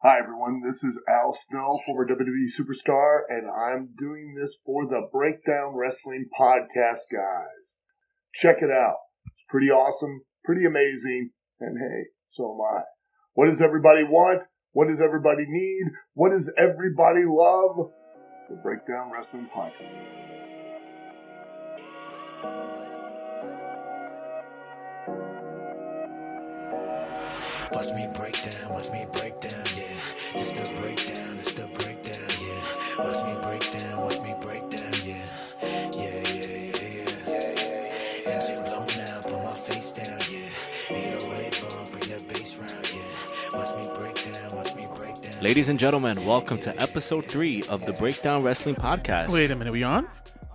Hi everyone, this is Al Snow, former WWE superstar, and I'm doing this for the Breakdown Wrestling Podcast, guys. Check it out. It's pretty awesome, pretty amazing, and hey, so am I. What does everybody want? What does everybody need? What does everybody love? The Breakdown Wrestling Podcast. Watch me break down, yeah. It's the breakdown, yeah. Watch me break down, yeah. Yeah. Engine blown out, put my face down, yeah. 808 bump, bring the bass round, yeah. Watch me break down. Ladies and gentlemen, welcome to episode 3 of the Breakdown Wrestling Podcast. Wait a minute, we on?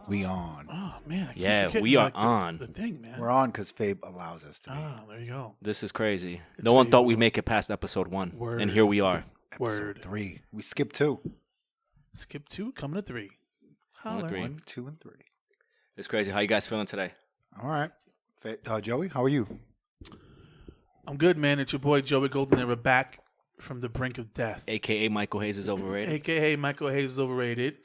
We on. Oh man, I keep Yeah, forgetting, we are like, on. the thing, man. We're on because Fabe allows us to be. Ah, there you go. This is crazy. It's No one a- thought we'd make it past episode 1. Word. And here we are. Word. 3. We skipped 2. Skip 2, coming to 3. Coming to Holler. 3. 1, 2, and 3. It's crazy. How you guys feeling today? All right. Joey, how are you? I'm good, man. It's your boy Joey Golden. We're back from the brink of death. AKA Michael Hayes is overrated. AKA Michael Hayes is overrated.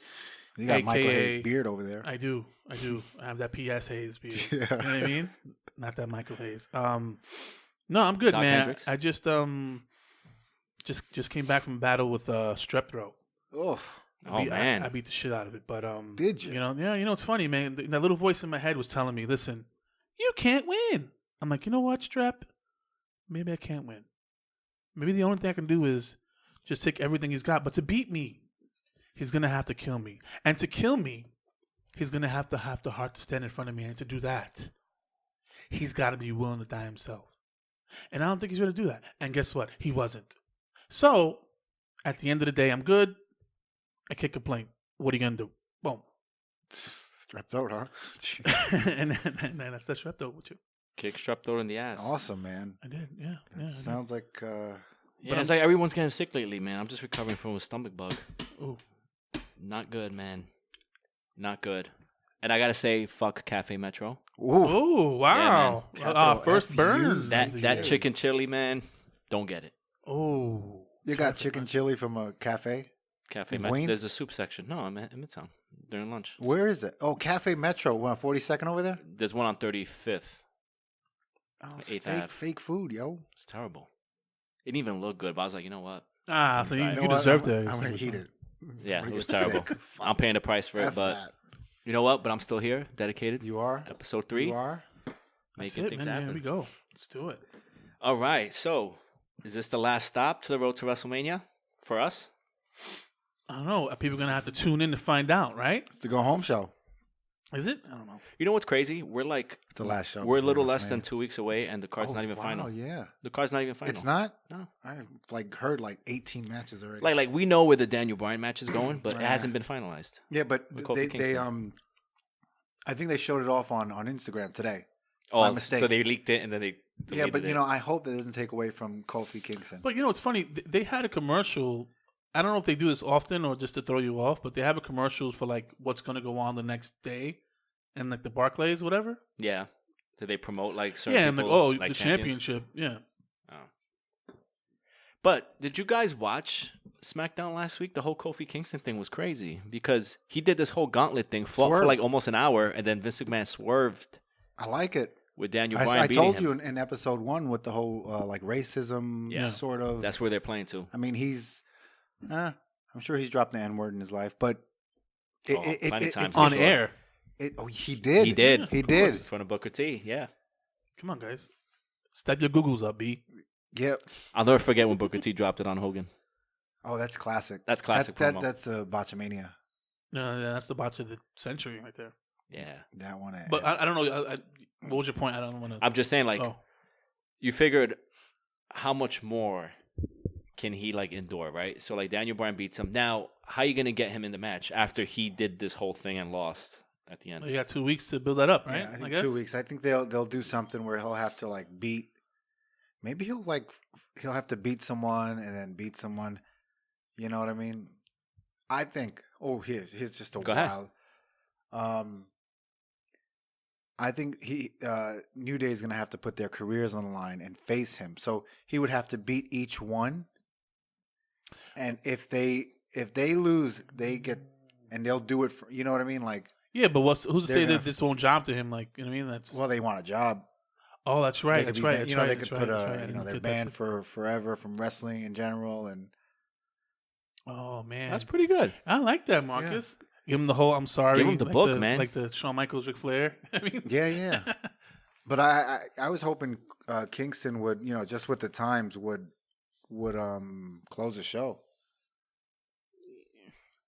You got Michael AKA Hayes' beard over there. I do. I have that PS Hayes beard. Yeah. You know what I mean? Not that Michael Hayes. No, I'm good, Doc man. Hendricks? I just came back from battle with strep throat. Oh, Oh, man. I beat the shit out of it, but Did you? You know, it's funny, man. That little voice in my head was telling me, "Listen, you can't win." I'm like, you know what, Strep? Maybe I can't win. Maybe the only thing I can do is just take everything he's got. But to beat me, he's gonna have to kill me, and to kill me, he's gonna have the heart to stand in front of me, and to do that, he's got to be willing to die himself. And I don't think he's going to do that. And guess what? He wasn't. So at the end of the day, I'm good. I can't complain. What are you going to do? Boom. Strep throat, huh? and that's the strep throat with you. Kick strep throat in the ass. Awesome, man. I did, yeah. I did. Sounds like Yeah, it's like everyone's getting sick lately, man. I'm just recovering from a stomach bug. Ooh. Not good, man. Not good. And I got to say, fuck Cafe Metro. ooh. Oh, wow. Capital First F burn. U's. That chicken chili, man, don't get it. Oh. You got chicken chili from a cafe? Cafe In Metro. Queens? There's a soup section. No, I'm in Midtown during lunch. Where is it? Oh, Cafe Metro. We're on 42nd over there? There's one on 35th. Oh, it's Eighth fake, Ave. fake food, yo. It's terrible. It didn't even look good, but I was like, you know what? So You you know deserved I'm, it. I'm going to eat it. Yeah, I'm gonna it was get terrible. sick. I'm paying the price for it, F but that. you know what? But I'm still here, dedicated. You are? Episode 3, You are? That's making it, things man. happen. Here we go. Let's do it. All right, so is this the last stop to the road to WrestleMania for us? I don't know. People are going to have to tune in to find out, right? It's the go home show. Is it? I don't know. You know what's crazy? We're like, It's the last show. we're a before little less WrestleMania. than 2 weeks away, and the card's not even final. Oh, yeah. The card's not even final. It's not? No. I've heard 18 matches already. Like we know where the Daniel Bryan match is going, but it Right. hasn't been finalized. yeah, but with Kofi they Kingston. I think they showed it off on Instagram today. Oh, My mistake. so they leaked it and then they Yeah, but deleted it. I hope that doesn't take away from Kofi Kingston. But you know, it's funny. They had a commercial. I don't know if they do this often or just to throw you off, but they have a commercials for like what's going to go on the next day, and like the Barclays, whatever. Yeah. Did they promote like certain Yeah, and like people, the champions? championship. Yeah. Oh. But did you guys watch SmackDown last week? The whole Kofi Kingston thing was crazy because he did this whole gauntlet thing, fought for Swerve. like almost an hour, and then Vince McMahon swerved I like it. with Daniel I Bryan beating told him. you in episode 1 with the whole racism Yeah. sort of. That's where they're playing to. I mean, I'm sure he's dropped the N-word in his life, but Plenty of times. On Sure. air. he did. He did. He Of did. course. In front of Booker T, yeah. Come on, guys. Step your Googles up, B. Yep. I'll never forget when Booker T dropped it on Hogan. Oh, that's classic. That's classic That's, promo. that's a Botchamania. No, that's the botch of the century right there. Yeah. That one. But I don't know. What was your point? I don't want to. I'm just saying, like, Oh. you figured how much more can he, like, endure, right? So, like, Daniel Bryan beats him. Now, how are you going to get him in the match after he did this whole thing and lost at the end? You got 2 weeks to build that up, right? Yeah, I think guess? 2 weeks. I think they'll do something where he'll have to beat. Maybe he'll have to beat someone and then beat someone. You know what I mean? I think. Oh, here's just a Go ahead. wild. I think New Day is going to have to put their careers on the line and face him. So he would have to beat each one. And if they lose, they get, and they'll do it for, you know what I mean? Like, Yeah, but who's to They're say gonna that this won't job to him? Like, you know what I mean? That's well, they want a job. oh, that's right. They could That's be right. ban- That's you know, right. they that's could right, put that's right. I you know, didn't they're get that. banned for forever from wrestling in general, and Oh man, That's pretty good. I like that, Marcus. Give him the whole "I'm sorry." Give him the like book, man. like the Shawn Michaels, Ric Flair. I mean, yeah. But I was hoping Kingston would, you know, just with the times would close the show.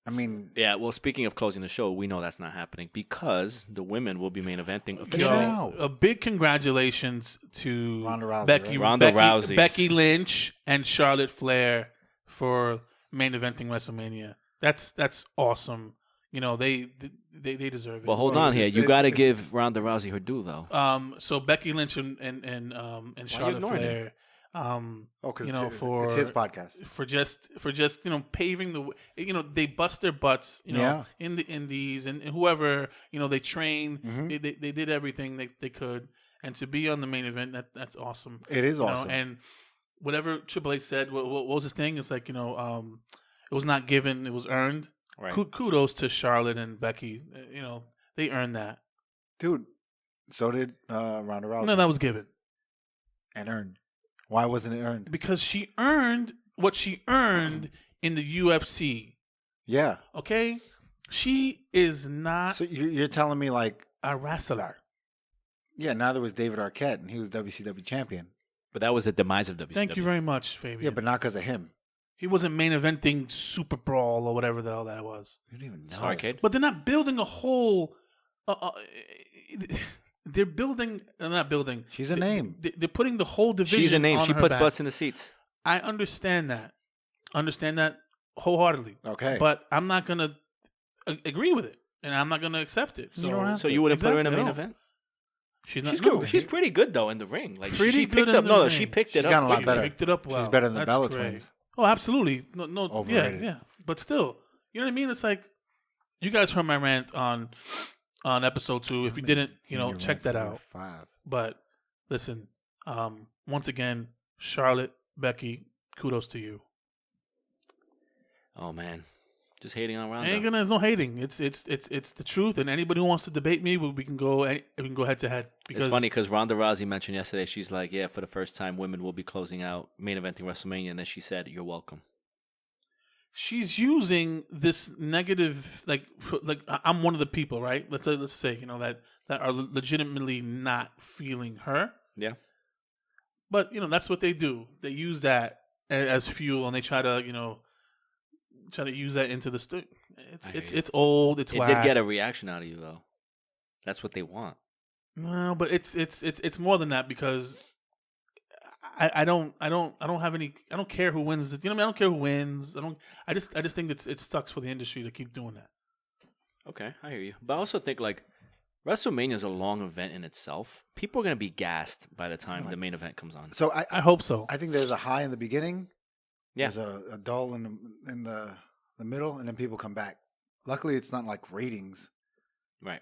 I mean, Yeah, well, speaking of closing the show, we know that's not happening because the women will be main eventing yo, officially. out. a big congratulations to Ronda Rousey, Becky, right? Ronda Rousey. Becky Lynch, and Charlotte Flair for main eventing WrestleMania. That's awesome. You know they deserve it. But hold Well, on here. You it's- got to it's- give Ronda Rousey her due, though. So Becky Lynch and Charlotte ignoring it? Flair. because you know, it's his podcast. for just you know paving the way. You know they bust their butts. You know Yeah. in the indies and whoever you know they train. Mhm. They did everything they could, and to be on the main event that's awesome. It is You know, awesome. and whatever Triple H said, what was his thing? It's like it was not given, it was earned. Right. Kudos to Charlotte and Becky. You know they earned that. Dude, so did Ronda Rousey. No, that was given. And earned. Why wasn't it earned? Because she earned what she earned in the UFC. Yeah. Okay? She is not So you're telling me like, a wrestler. yeah, neither was David Arquette, and he was WCW champion. But that was the demise of WCW. Thank you very much, Fabian. Yeah, but not because of him. he wasn't main eventing Super Brawl or whatever the hell that was. You don't even know. Arcade. But they're not building a whole. They're building. They're not building. She's a name. They're putting the whole division. She's a name. on She her puts back. butts in the seats. I understand that. Wholeheartedly. Okay. But I'm not gonna agree with it, and I'm not gonna accept it. So, You don't have So to. you wouldn't put her in a Exactly, main I don't. event? she's not. She's no, good. She's pretty good though in the ring. Like Pretty she good picked in up. the No, ring. she picked it She's up. gotten a lot quickly. better. Picked it up well. She's better than the That's Bella great. Twins. Oh, absolutely. No, Overrated. yeah. But still, you know what I mean? It's like you guys heard my rant on episode 2. If you didn't, Your check that rants out. were 5. But listen, once again, Charlotte, Becky, kudos to you. Oh man, just hating on Ronda. There's no hating. It's the truth. And anybody who wants to debate me, we can go head to head. It's funny because Ronda Rousey mentioned yesterday. She's like, "Yeah, for the first time, women will be closing out main eventing WrestleMania," and then she said, "You're welcome." she's using this negative, like I'm one of the people, right? Let's say that are legitimately not feeling her. Yeah. But that's what they do. They use that as fuel, and they try to use that into the It's old. It's It whack. did get a reaction out of you though. That's what they want. No, but it's more than that because I don't have any. I don't care who wins. I don't care who wins. I just think it sucks for the industry to keep doing that. Okay, I hear you. But I also think like WrestleMania is a long event in itself. People are gonna be gassed by the time the main event comes on. So I hope so. I think there's a high in the beginning. Yeah. There's a dull in the middle, and then people come back. Luckily, it's not like ratings. Right.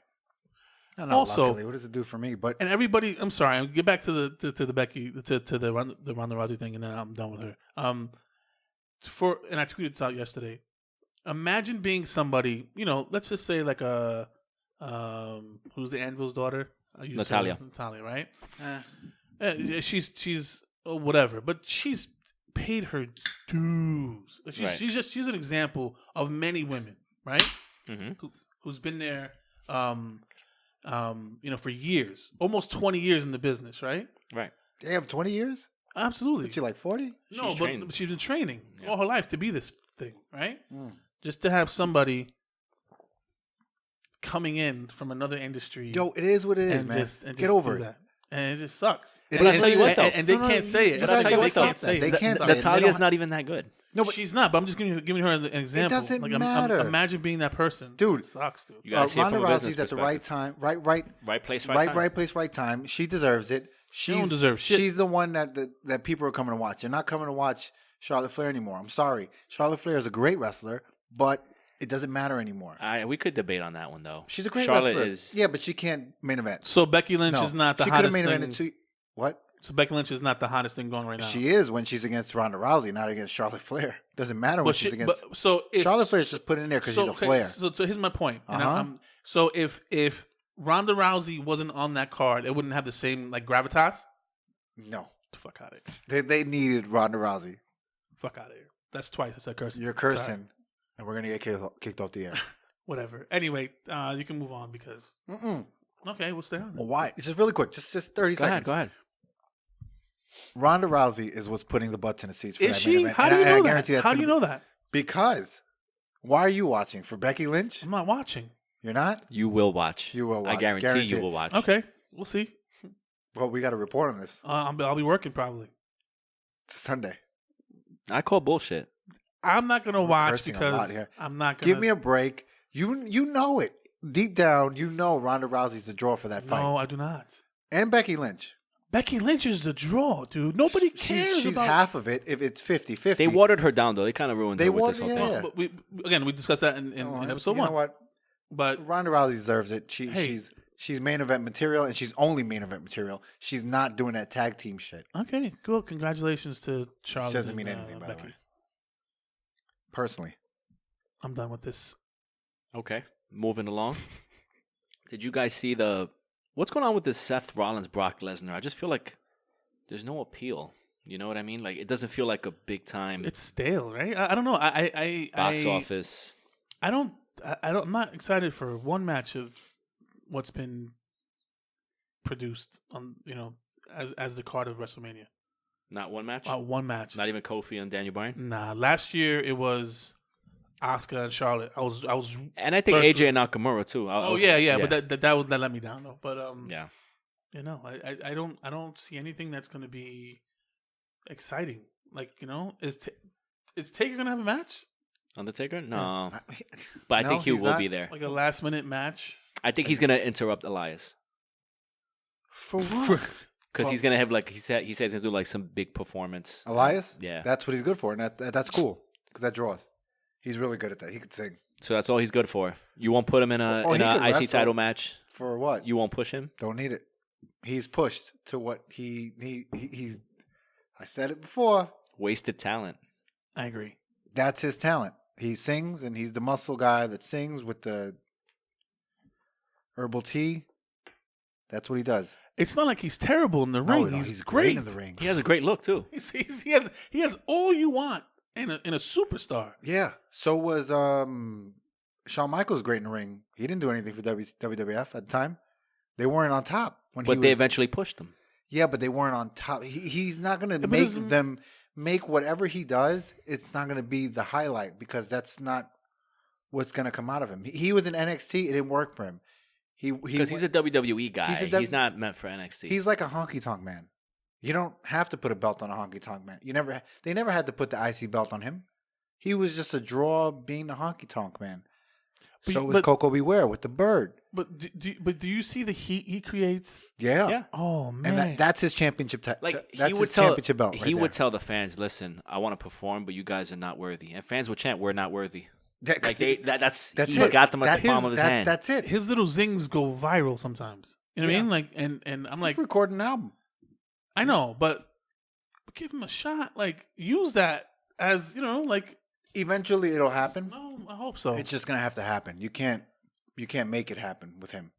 No, not Also- luckily. What does it do for me? But And everybody, I'm sorry. I'll get back to the Becky to the Ronda Rousey thing, and then I'm done with her. And I tweeted this out yesterday. Imagine being somebody, let's just say like who's the Anvil's daughter? Natalia. Natalia, right? She's whatever, but she's paid her dues. Right. She's an example of many women, right? Mm-hmm. Who's been there, for years, almost 20 years in the business, right? Right. damn, 20 years? Absolutely. Is she like 40? No, She's trained. but she's been training Yeah. all her life to be this thing, right? Mm. Just to have somebody coming in from another industry, Yo, it is what it is, and man. just Get over do it. that. And it just sucks. It But I'll is tell you what, and, though. and they No, can't say it. But I'll tell you what, though. They can't say it. Natalia's They not even that good. No, but She's not, but I'm just giving her an example. doesn't like, matter. Imagine being that person. Dude. It sucks, dude. You gotta see it Ronda from a business Rousey's at the perspective. right time, right Right place, right time. right place, right time. She deserves it. She don't deserve shit. She's the one that people are coming to watch. They're not coming to watch Charlotte Flair anymore. I'm sorry. Charlotte Flair is a great wrestler, but it doesn't matter anymore. We could debate on that one though. She's a great Charlotte wrestler. is. Yeah, but she can't main event. So Becky Lynch No, is not the she could have hottest main thing. evented. What? So Becky Lynch is not the hottest thing going right now. She is when she's against Ronda Rousey, not against Charlotte Flair. Doesn't matter when she's against. So if Charlotte Flair's just put in there because she's a Flair. So here's my point. And Uh-huh. So if Ronda Rousey wasn't on that card, it wouldn't have the same like gravitas. No, The fuck out of here. they needed Ronda Rousey. Fuck out of here. That's twice I said cursing. You're Sorry. cursing, and we're gonna get kicked off the air. Whatever. Anyway, you can move on because. Okay, we'll stay on. Well, why? It's just really quick, just 30 seconds. Go ahead. Ronda Rousey is what's putting the butts in the seats for Is that she? main event. How do And you I know guarantee that? that's How do you gonna know that? Because why are you watching for Becky Lynch? I'm not watching. You're not. You will watch. You will watch. I guarantee Guarantee you it. will watch. Okay, we'll see. Well, we got to report on this. I'll be working probably. It's Sunday. I call bullshit. I'm not gonna We're watch cursing a lot because here. I'm not gonna. Give me a break. You know it deep down. You know Ronda Rousey's the draw for that fight, No, I do not. and Becky Lynch. Becky Lynch is the draw, dude. Nobody cares She's about. half of it. If it's 50-50. They watered her down though. They kind of ruined They her with this watered- whole yeah. thing. But we discussed that in episode you one. know what? But Ronda Rousey deserves it. Hey. She's main event material, and she's only main event material. She's not doing that tag team shit. okay, cool. Congratulations to Charlotte. Which doesn't and, mean anything, by the Becky. way. Personally, I'm done with this. Okay, moving along. Did you guys see what's going on with this Seth Rollins Brock Lesnar? I just feel like there's no appeal. You know what I mean? Like it doesn't feel like a big time It's stale, right? I don't know. box office. I'm not excited for one match of what's been produced on as the card of WrestleMania. Not one match. One match. Not even Kofi and Daniel Bryan. Nah. Last year it was Asuka and Charlotte. I was. And I think First- AJ and Nakamura too. Yeah. But that let me down though. But yeah. I don't see anything that's going to be exciting. Like is Taker going to have a match? Undertaker? No. But I No, think he he's will not. be there. Like a last minute match? I think he's gonna interrupt Elias For what? because he's gonna have he said he's gonna do like some big performance. Elias. Yeah. that's what he's good for, and that's cool because that draws. He's really good at that. He could sing. So that's all he's good for. You won't put him in a Oh, he could IC wrestle. title match. For what? You won't push him. Don't need it. He's pushed to what he's. I said it before. Wasted talent. I agree. That's his talent. He sings, and he's the muscle guy that sings with the herbal tea. That's what he does. It's not like he's terrible in the No, ring. no, he's great in the ring. He has a great look too. He has all you want in a superstar. Yeah. So was Shawn Michaels great in the ring. He didn't do anything for WWF at the time. They weren't on top when But he they was. eventually pushed him. Yeah, but they weren't on top. He's not going to but make isn't- them make whatever he does. It's not going to be the highlight because that's not what's going to come out of him. He was in NXT. It didn't work for him. Because he's a WWE guy. He's a He's not meant for NXT. He's like a honky tonk man. You don't have to put a belt on a honky tonk man. They never had to put the IC belt on him. He was just a draw being a honky tonk man. But So you- was but- Coco Beware with the bird. But do you see the heat he creates? Yeah. Yeah. Oh man, And that's his championship. Like That's he would his tell championship belt. he would tell the fans, "Listen, I want to perform, but you guys are not worthy." And fans would chant, "We're not worthy." Like that's That's he it. got them at That the palm is- of his that- hand. That's it. his little zings go viral sometimes. You know what I Yeah. mean? Like and I'm like, He's recording an album. I know, but give him a shot. Like use that as like. Eventually, it'll happen. No, I hope so. It's just gonna have to happen. You can't make it happen with him.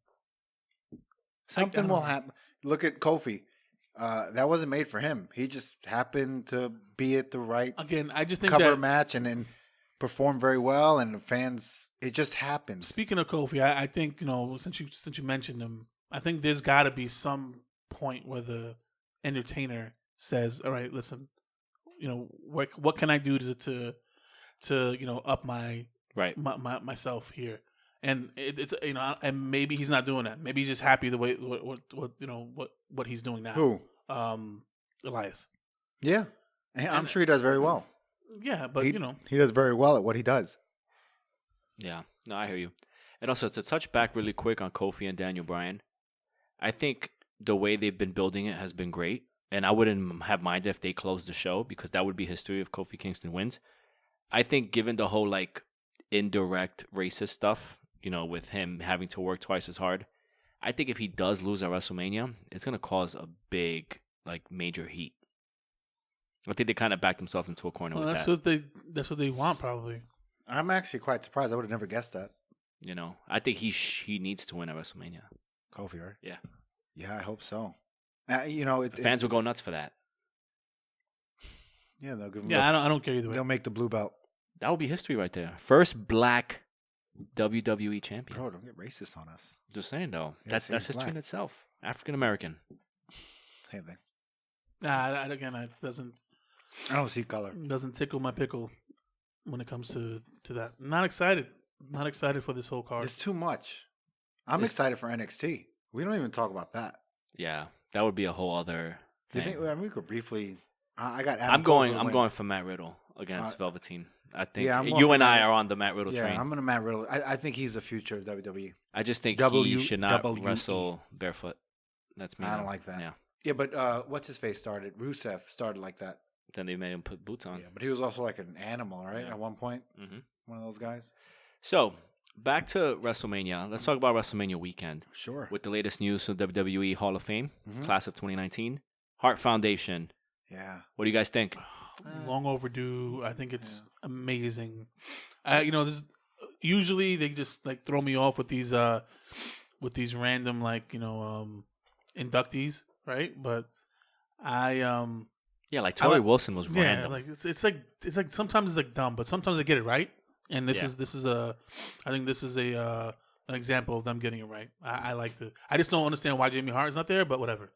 Something will happen. Look at Kofi. That wasn't made for him. He just happened to be at the right Again, I just think cover that match and then perform very well. And the fans, it just happens. speaking of Kofi, I think since you mentioned him, I think there's got to be some point where the entertainer says, "All right, listen, what can I do to up my right. myself here?" And it's and maybe he's not doing that. Maybe he's just happy the way what he's doing now. Who? Elias. Yeah, and I'm sure he does very well. Yeah, but he does very well at what he does. Yeah. No, I hear you. And also, to touch back really quick on Kofi and Daniel Bryan, I think the way they've been building it has been great. And I wouldn't have minded if they closed the show because that would be history if Kofi Kingston wins. I think given the whole indirect racist stuff, with him having to work twice as hard, I think if he does lose at WrestleMania, it's going to cause a big like major heat. I think they kind of backed themselves into a corner Well, with that's that. that's what they want probably. I'm actually quite surprised. I would have never guessed that. You know, I think he needs to win at WrestleMania. Kofi, right? Yeah. Yeah, I hope so. You know, The fans will go nuts for that. Yeah, they'll give him. Yeah, I don't care either way. They'll make the blue belt. That would be history right there. First black WWE champion. Bro, don't get racist on us. Just saying though, Yeah, that's see, history black. in itself. African American. Same thing. Again, it I don't see color. doesn't tickle my pickle when it comes to that. Not excited. Not excited for this whole card. It's too much. I'm It's- excited for NXT. We don't even talk about that. Yeah, that would be a whole other Do you thing. think? I mean, we could briefly. I got. Adam I'm going. Cole to I'm win. going for Matt Riddle against Velveteen. I think yeah, I'm going you for and I Matt- are on the Matt Riddle Yeah, train. I'm gonna Matt Riddle. I think he's the future of WWE. I just think W- he should not WWE. wrestle barefoot. That's me. I don't now. like that. Yeah. Yeah, but what's his face started? Rusev started like that. Then they made him put boots on. Yeah, but he was also like an animal, right? Yeah. At one point, hmm one of those guys. So back to WrestleMania. Let's talk about WrestleMania weekend Sure. with the latest news from WWE Hall of Fame Mhm. class of 2019. Hart Foundation. Yeah. What do you guys think? Long overdue. I think it's amazing. This usually they just like throw me off with these random inductees, right? But Yeah, like I Tori like- Wilson was yeah, random. like it's like sometimes it's like dumb, but sometimes they get it right. And this Yeah. is I think this is an example of them getting it right. I like to. I just don't understand why Jimmy Hart is not there, but whatever.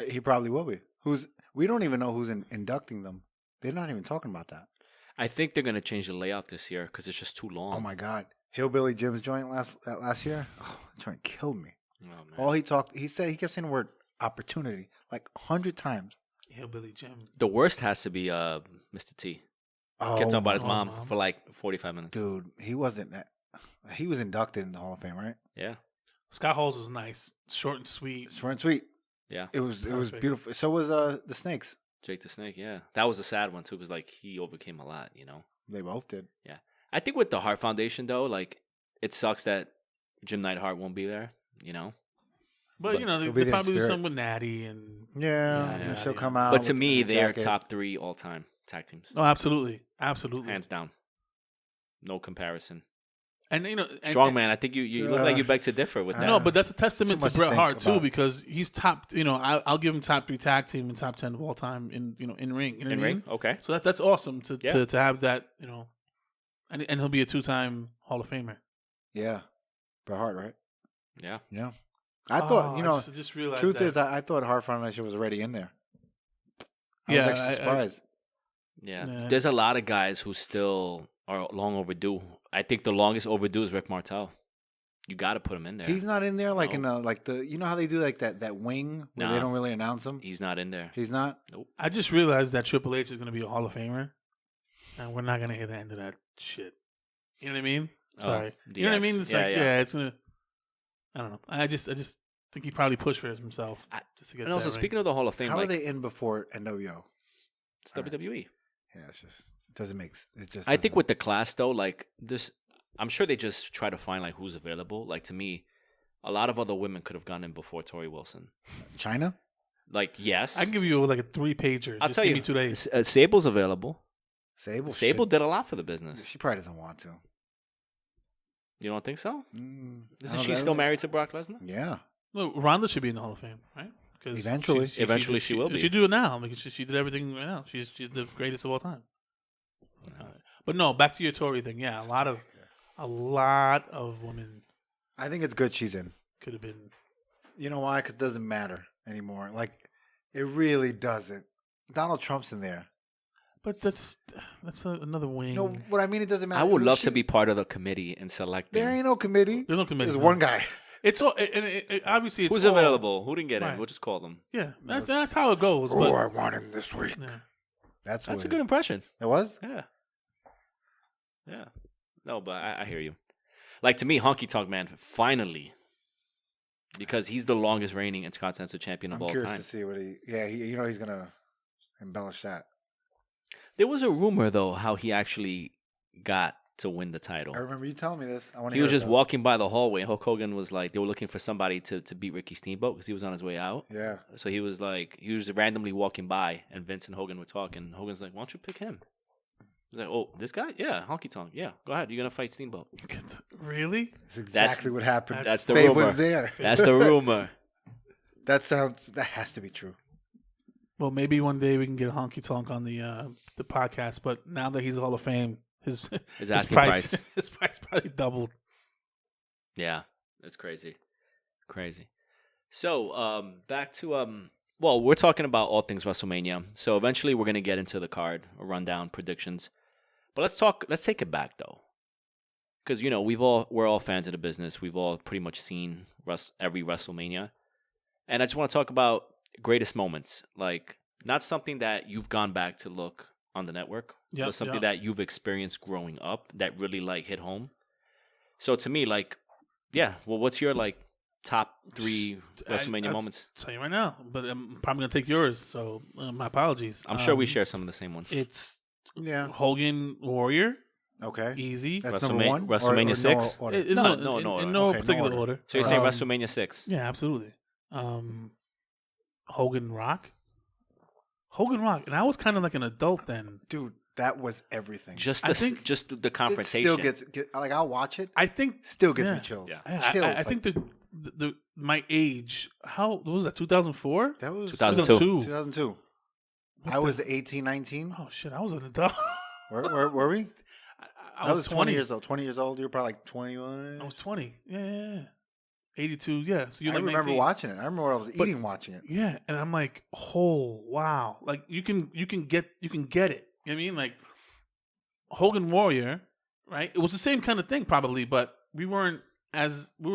He probably will be. We don't even know who's inducting them. They're not even talking about that. I think they're gonna change the layout this year because it's just too long. Oh my God, Hillbilly Jim's joint last year. Oh, that joint killed me. Oh, man. All he kept saying the word opportunity like 100 times. Hillbilly Jim. The worst has to be Mr. T. Oh, Gets on about his my mom mom. for like 45 minutes. dude, he wasn't. He was inducted in the Hall of Fame, right? Yeah. Scott Halls was nice, short and sweet. Short and sweet. Yeah. It was Perfect. beautiful. So was the Snakes. Jake the Snake, yeah. That was a sad one too because like he overcame a lot, you know. They both did. I think with the Hart Foundation though, like it sucks that Jim Neidhart won't be there, you know. But He'll be they there in probably do spirit. something with Natty and Yeah, Yeah, she'll yeah. come out. But to with me, his they are jacket. top 3 all time tag teams. oh, absolutely, absolutely. Hands down. No comparison. And Strongman, I think you look like you beg to differ with that. No, but that's a testament Too to much to Bret think Hart too, about. because he's top. I'll give him top 3 tag team and top 10 of all time in ring. You know in what I ring, mean? okay. So that's awesome to Yeah. to have that. And he'll be a 2-time Hall of Famer. Yeah, Bret Hart, right? Yeah. Yeah. I thought I just realized. truth that. is, I thought Hart Foundation was already in there. I Yeah, was actually surprised. Yeah. Yeah. There's a lot of guys who still are long overdue. I think the longest overdue is Rick Martel. You got to put him in there. He's not in there like No. in you know how they do like that wing where they Nah. don't really announce him. He's not in there. He's not. I just realized that Triple H is going to be a Hall of Famer, and we're not going to hear the end of that shit. You know what I mean? Sorry. You know what I DX. mean? It's it's gonna. I don't know. I just think he probably pushed for himself just to get. And also, that ring. speaking of the Hall of Fame, How like, are they in before NWO? it's WWE. Yeah, it's just it doesn't make. It just. I think doesn't- with the class though, like this, I'm sure they just try to find like who's available. Like to me, a lot of other women could have gone in before Tori Wilson. China. Like yes, I can give you like a 3-pager. I'll Just tell give you, me 2 days. Sable's available. Sable. Sable did a lot for the business. She probably doesn't want to. You don't think so? Mm, I Isn't don't she know. still married to Brock Lesnar? Yeah. Well, Ronda should be in the Hall of Fame, right? 'Cause Eventually. Eventually she will be. She do it now because she did everything right now. She's the greatest of all time. But no, back to your Tory thing. Yeah, a lot of women I think it's good she's in. could have been. You know why? Because it doesn't matter anymore. Like, it really doesn't. Donald Trump's in there. But that's another wing. No, what I mean, it doesn't matter. I would love She- to be part of the committee and selecting There ain't no committee. There's no committee. There's no. one guy. It's all, and obviously it's who's all- available. Who didn't get in? Right. We'll just call them. Yeah, that's how it goes. Oh, But I want him this week. yeah. That's That's what a good impression. It was? Yeah. Yeah. No, but I hear you. Like to me, Honky Tonk Man finally, because he's the longest reigning Intercontinental Champion of I'm all curious time. to see what he's going to embellish that. There was a rumor though how he actually got to win the title. I remember you telling me this. I want to. He was just walking by the hallway. Hulk Hogan was like, they were looking for somebody to beat Ricky Steamboat because he was on his way out. Yeah. So he was randomly walking by, and Vince and Hogan were talking. Hogan's like, why don't you pick him? He's like, oh, this guy? Yeah, Honky Tonk. Yeah, go ahead. You're going to fight Steamboat. Really? That's exactly what happened. That's the Faye rumor. was there. That's the rumor. That has to be true. Well, maybe one day we can get Honky Tonk on the podcast. But now that he's Hall of Fame, his asking price. his price probably doubled. Yeah, that's crazy. Crazy. So, back to well, we're talking about all things WrestleMania. So eventually we're gonna get into the card, a rundown, predictions. But let's take it back though. Because we're all fans of the business. We've all pretty much seen every WrestleMania. And I just want to talk about greatest moments. Like, not something that you've gone back to look on the network, but something that you've experienced growing up that really hit home. So to me, what's your top 3 WrestleMania moments? I'll tell you right now, but I'm probably gonna take yours. So my apologies. I'm sure we share some of the same ones. It's Hogan Warrior. Okay, Easy. That's number 1. WrestleMania 6. No, No, in no Okay, particular no order. order. So you're saying WrestleMania 6? Yeah, absolutely. Hogan Rock. And I was kind of like an adult then. dude, that was everything. Just I think just the it confrontation. still I'll watch it. I think Still gives yeah. me chills. Yeah. Chills. I think the my age. What was that? 2004. that was 2002. 2002. I was 18, 19. Oh shit! I was an adult. Where were we? I I was 20 years old. 20 years old. You were probably like 21. I was 20. Yeah. 82. Yeah. So you're I like remember 19. watching it. I remember I was eating watching it. Yeah, and I'm like, oh wow! Like you can get it. You know what I mean? Like Hogan Warrior, right? It was the same kind of thing probably, but we were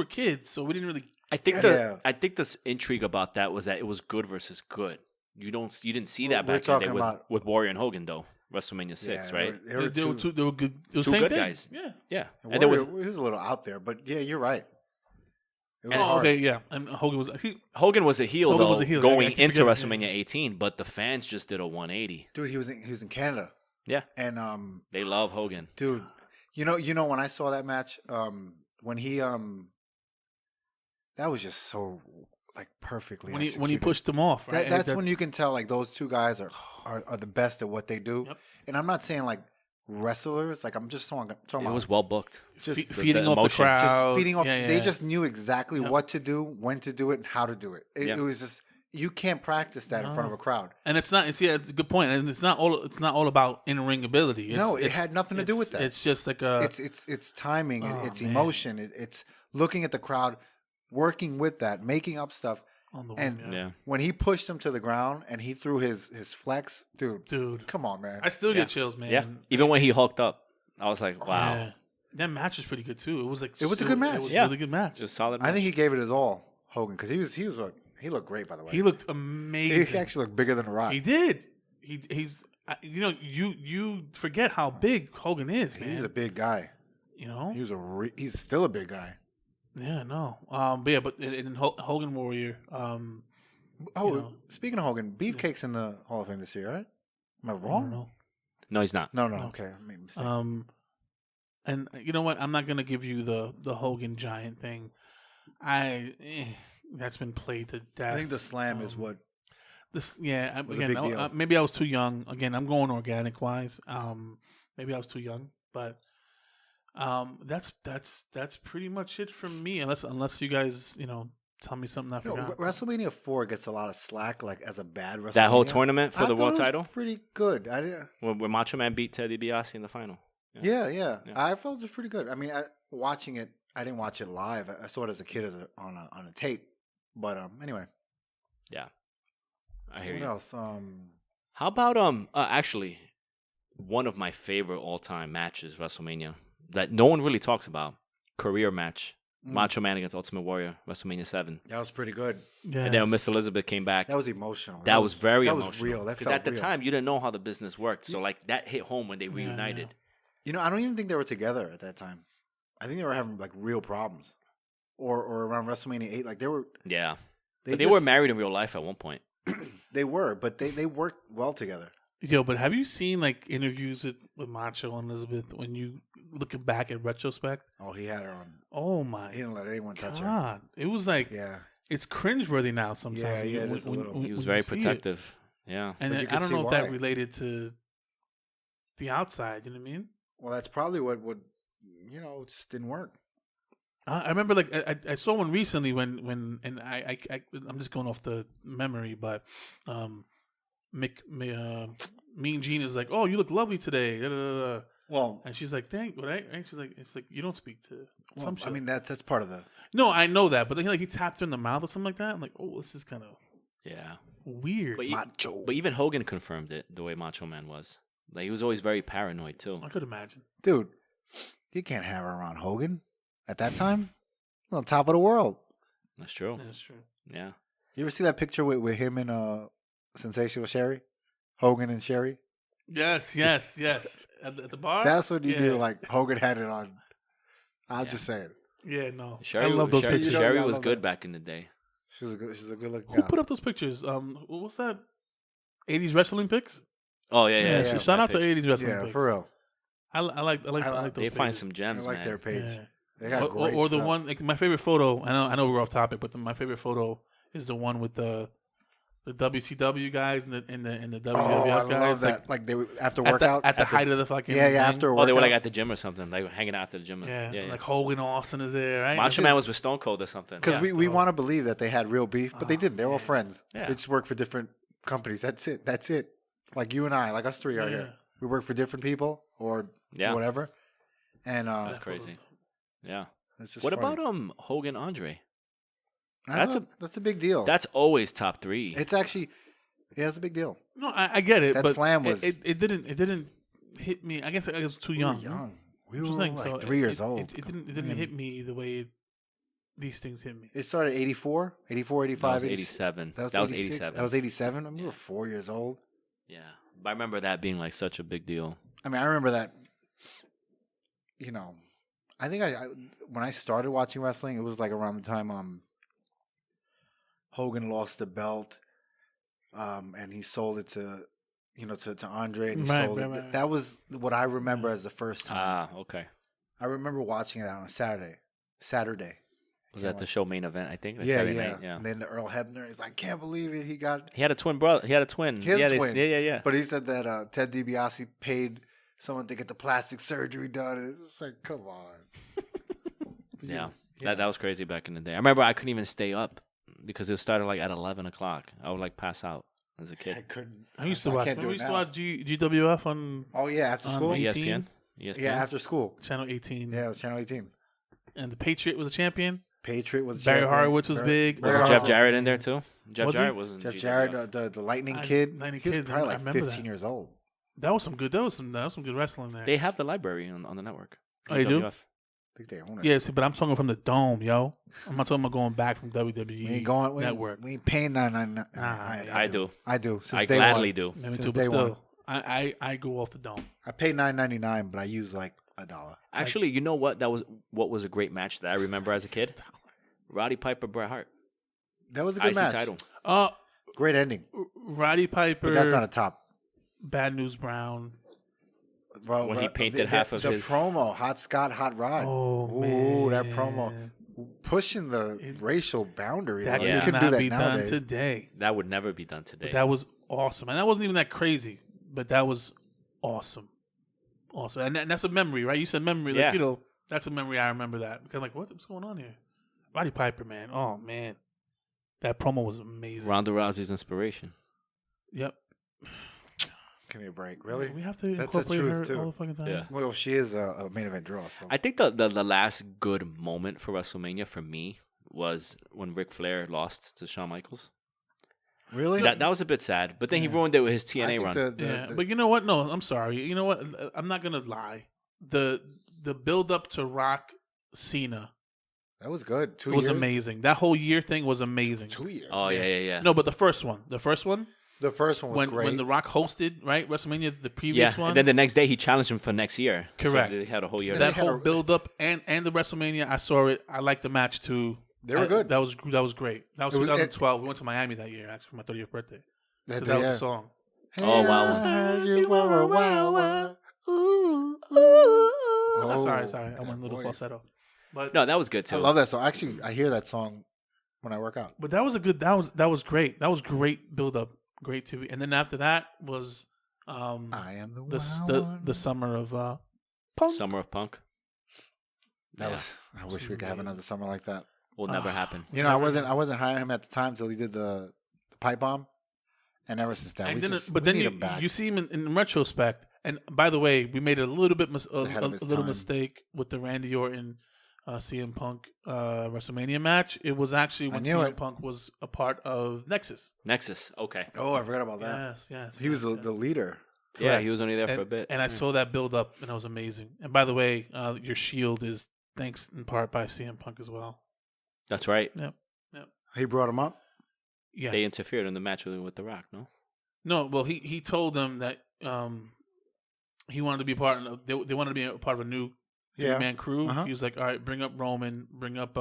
kids, so we didn't really. I think Yeah. I think the intrigue about that was that it was good versus good. You didn't see that We're back in the day talking about- with Warrior and Hogan though. WrestleMania 6, right? They were They were two. they were good. It was two the same good thing. guys. Yeah. Yeah. And And there Warrior, was he was a little out there, but yeah, you're right. It was Oh, hard. okay. Yeah. And Hogan was. Hogan was a heel Hogan though was a heel. going I keep into forgetting, WrestleMania yeah. 18, but the fans just did a 180. Dude, he was in Canada. Yeah. And They love Hogan. dude, you know when I saw that match, when he that was just so perfectly when he executed. pushed them off. Right? That's when you can tell those two guys are the best at what they do. Yep. And I'm not saying wrestlers, I'm just talking It about was well booked. just feeding the off the emotion. crowd. just feeding off. Yeah, They yeah. just knew exactly Yep. what to do, when to do it, and how to do it. It, Yeah. it was just you can't practice that in front of a crowd. And it's not. It's it's a good point. And it's not all about in ring ability. No, it had nothing to do with that. It's just like a. It's timing, Oh, it's man. emotion, it's looking at the crowd, working with that, making up stuff. on the and- one, Yeah. When he pushed him to the ground and he threw his flex, dude. come on, man. I still Yeah. get chills, man. Yeah. Even when he hulked up, I was like, wow. Yeah. That match was pretty good too. It was like It was a good match. It was Yeah. a really good match. Just solid. I think match. he gave it his all, Hogan, because he looked great, by the way. He looked He amazing. actually looked bigger than The Rock. He did. He's you forget how big Hogan is, man. He's a big guy. You know. He's still a big guy. Yeah, no. But in Hogan Warrior, Oh, know. speaking of Hogan, Beefcake's in the Hall of Fame this year, right? Am I I don't wrong? know. No, he's not. No, No. okay. I made a mistake. And you know what? I'm not gonna give you the Hogan Giant thing. That's been played to death. I think the slam is what. was a a big big deal. maybe I was too young. Again, I'm going organic wise. Maybe I was too young, but that's pretty much it from me. Unless you guys tell me something I forgot. WrestleMania 4 gets a lot of slack, as a bad WrestleMania. That whole tournament for I the thought world it was title, pretty good. I didn't. where Macho Man beat Ted DiBiase in the final. Yeah. Yeah. I felt it was pretty good. I mean, watching it, I didn't watch it live. I saw it as a kid on a tape. But anyway, Yeah, I hear what you. else? How about actually, one of my favorite all time matches, WrestleMania, that no one really talks about, career match, Macho Man against Ultimate Warrior, WrestleMania 7. That was pretty good. Yeah. And then when Miss Elizabeth came back, That was emotional. that was very that emotional. was real. That Because felt at the real. time, you didn't know how the business worked. So that hit home when they reunited. I don't even think they were together at that time. I think they were having real problems, or around WrestleMania 8. They were. Yeah. They But they were married in real life at one point. They were, but they worked well together. Yo, but have you seen like interviews with Macho and Elizabeth when you looking back at retrospect? Oh, he had her on. Oh my He didn't let anyone touch her. God. It was like Yeah. it's cringeworthy now sometimes. Yeah, when you- yeah, just a when- little. when- He was when very you see it. protective. Yeah. And But then, you I can don't see know if that why. related to the outside, you know what I mean? Well, that's probably what would, it just didn't work. I remember like I saw one recently when and I'm just going off the memory, but Mean Gene is like, "Oh, you look lovely today." Da, da, da, da. Well, And she's like, "Thank," right? And she's like, "It's like you don't speak to some shit." I mean that's part of the. no, I know that, but he tapped her in the mouth or something like that. I'm like, "Oh, this is kind of Yeah. weird." But, Macho. but even Hogan confirmed it, the way Macho Man was. Like, he was always very paranoid, too. I could imagine. Dude, you can't have her around Hogan at that time. On top of the world. That's true. That's true. Yeah. You ever see that picture with him and Sensational Sherry? Hogan and Sherry? Yes. At the bar. That's when you Yeah. knew like Hogan had it on. I'm Yeah. just saying. Yeah, no. Sherry, I love those Sherry, pictures. Sherry Yeah, I was love good that. back in the day. She's a good looking Who guy. put up those pictures? What's that? 80s wrestling pics. Oh, yeah. yeah, Shout out to That 80s wrestling Yeah, pics. for real. I like those. They pages. find some I gems, like man. their page. Yeah. They got Or great the stuff. one, like, my favorite photo. I know we're off topic, but my favorite photo is the one with the WCW guys and the WWF Oh, I guys. love that. Like they were after at workout. the height of the fucking Yeah, thing. after a Oh, workout. they were like at the gym or something. Like hanging out after the gym. Yeah, like Hogan Austin is there, right? Macho This Man is- was with Stone Cold or something. Because Yeah. we want to believe that they had real beef, but they Oh, didn't. They're all man. friends. Yeah. They just work for different companies. That's it. Like you and I, like us three are Yeah. here. We work for different people or Yeah. whatever. And That's That crazy. photo's- Yeah. it's just What funny. about Hogan Andre? That's a big deal. That's always top 3. It's actually it's a big deal. No, I get it. That but slam was- it didn't hit me. I guess I was too young. We were young. We That's were what I'm saying. like So 3 years old. It didn't hit me the way these things hit me. It started 84, 84, That 85, was 86. 87. That was 87. 87. That was 87. I mean, we Yeah. were 4 years old. Yeah. But I remember that being like such a big deal. I mean, I remember that. I think I when I started watching wrestling, it was like around the time Hogan lost the belt, and he sold it to Andre, and he Right, sold it. right. That was what I remember as the first time. Ah, okay. I remember watching it on a Saturday. Was that the show main event, I think? Like Yeah, Saturday yeah. night, yeah. And then Earl Hebner, he's like, I can't believe it. He got, He had a twin brother. He had a twin. He has yeah, a twin. Yeah. but he said that Ted DiBiase paid someone to get the plastic surgery done. And it's just like, come on. Yeah. Yeah. That was crazy back in the day. I remember I couldn't even stay up because it started like at 11 o'clock. I would like pass out as a I kid. couldn't. I used to I watch. can't do We it used to now. watch GWF on Oh yeah, after On school. the- ESPN? 18? ESPN? Yeah, after school. Channel 18. Yeah, it was Channel 18. And the Patriot was a champion. Patriot was Barry champion. Horowitz was big. Was Barry it Jeff Horowitz- Jarrett in there too? Jeff Was he? Jarrett was in Jeff GWF. Jarrett, the Lightning I- Kid. Lightning he was Kid, probably I like remember 15 that. years old. That was some good wrestling there. They have the library on the network. Oh, you do? GWF. I think they own it. Yeah, see, but I'm talking from the dome, yo. I'm not talking about going back from WWE We ain't going. Network. We ain't paying $9.99. I do. I do. Since I day gladly one. do. Maybe Since too, but day one. still, I go off the dome. I pay $9.99, but I use like $1. Actually, you know what? What was a great match that I remember as a kid? Roddy Piper, Bret Hart. That was a good IC match. title. Great ending. Roddy Piper, But that's not a top. Bad News Brown. Bro, When he painted half of the his- promo, Hot Scott, Hot Rod. Oh, Ooh, that man. promo. Pushing the racial boundary. That Like, Yeah. you could couldn't do not that be nowadays. done today. That would never be done But today. that was awesome. And that wasn't even that crazy, but that was awesome. Awesome. And that's a memory, right? You said memory. Yeah. Like, that's a memory I remember that. Because I'm like, what's going on here? Roddy Piper, man. Oh, man. That promo was amazing. Ronda Rousey's inspiration. Yep. Give me a break. Really? We have to That's the incorporate truth, her too. all the fucking time. Yeah. Well, she is a main event draw. So I think the last good moment for WrestleMania for me was when Ric Flair lost to Shawn Michaels. really, That was a bit sad, but then he Yeah. ruined it with his I TNA think run. Yeah, but you know what? No, I'm sorry. You know what? I'm not gonna lie. The build up to Rock Cena that was good. 2 was years. amazing. That whole year thing was amazing. 2 years. Oh yeah. No, but the first one, The first one was when great. The Rock hosted right WrestleMania, the previous Yeah, one. and then the next day he challenged him for next year. Correct. So they had a whole year. Then that they had whole a- build up and the WrestleMania, I saw it. I liked the match too. They were good. That was great. That was It was- 2012. We went to Miami that year, actually, for my 30th birthday. That- That was yeah. the song. Oh, wow. I heard you were a wild one. Ooh, ooh. Oh, sorry. I that went a little voice. falsetto. But No, that was good too. I love that song. Actually, I hear that song when I work out. But that was a good. That was great. That was great build up. Great TV. And then after that was I am the the summer of punk. Summer of Punk. That was. I wish we could have another summer like that. Will never happen. You know, I wasn't high on him at the time till he did the pipe bomb, and ever since then, And we then, just but we then need you, him back. you see him in retrospect. And by the way, we made a little bit a ahead of his little time. mistake with the Randy Orton CM Punk WrestleMania match. It was actually when CM Punk was a part of Nexus. Nexus. Okay. Oh, I forgot about that. Yes. He was the leader. Yeah, Correct. he was only there for a And, bit. and I saw that build up, and it was amazing. And by the way, your shield is thanks in part by CM Punk as well. That's right. Yep. He brought him up. Yeah. They interfered in the match with The Rock, no? No, well, he told them that he wanted to be part of. They wanted to be a part of a new man crew. Uh-huh. He was like, all right, bring up Roman, bring up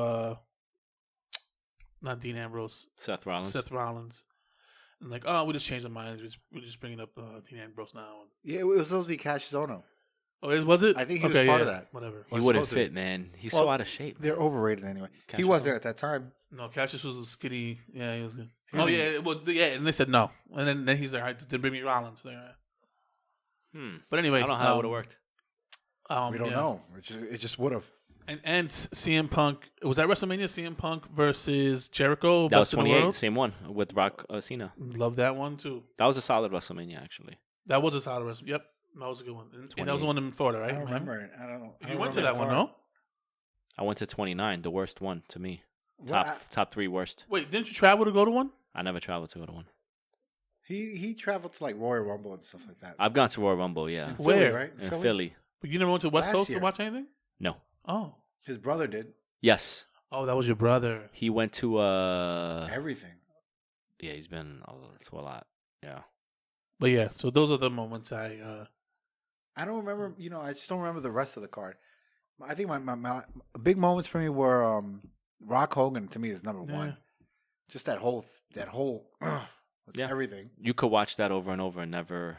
not Dean Ambrose, Seth Rollins. And like, oh, we just changed our minds. We're just bringing up Dean Ambrose now. Yeah, it was supposed to be Cassius Ohno. Oh, was it? I think he was part of that. Whatever. He wouldn't fit, man. He's so out of shape. They're overrated anyway. Cassius He wasn't at that time. No, Cassius was skinny. Yeah, he was good. was and they said no. And then he's like, all right, then bring me Rollins. But anyway. I don't know how it would have worked. We don't know. It just would have. And CM Punk, was that WrestleMania? CM Punk versus Jericho? That was Best in the 28, World? same one with Rock Cena. Love that one too. That was a solid WrestleMania, actually. That was a solid WrestleMania. Yep, that was a good one. And that was the one in Florida, right? I don't remember it. I don't know. You went to that one, no? I went to 29, the worst one to me. Well, Top 3 worst. Wait, didn't you travel to go to one? I never traveled to go to one. He traveled to like Royal Rumble and stuff like that. I've gone to Royal Rumble, yeah. In Philly, Where? right? In Philly. But you never went to West Last Coast year. to watch anything? No. Oh. His brother did Yes. Oh, that was your brother. He went to everything. yeah, he's been to a lot. Yeah. But yeah, so those are the moments I don't remember. You know, I just don't remember the rest of the card. I think my big moments for me were Rock Hogan. To me, is number one. Just that whole was everything. You could watch that over and over and never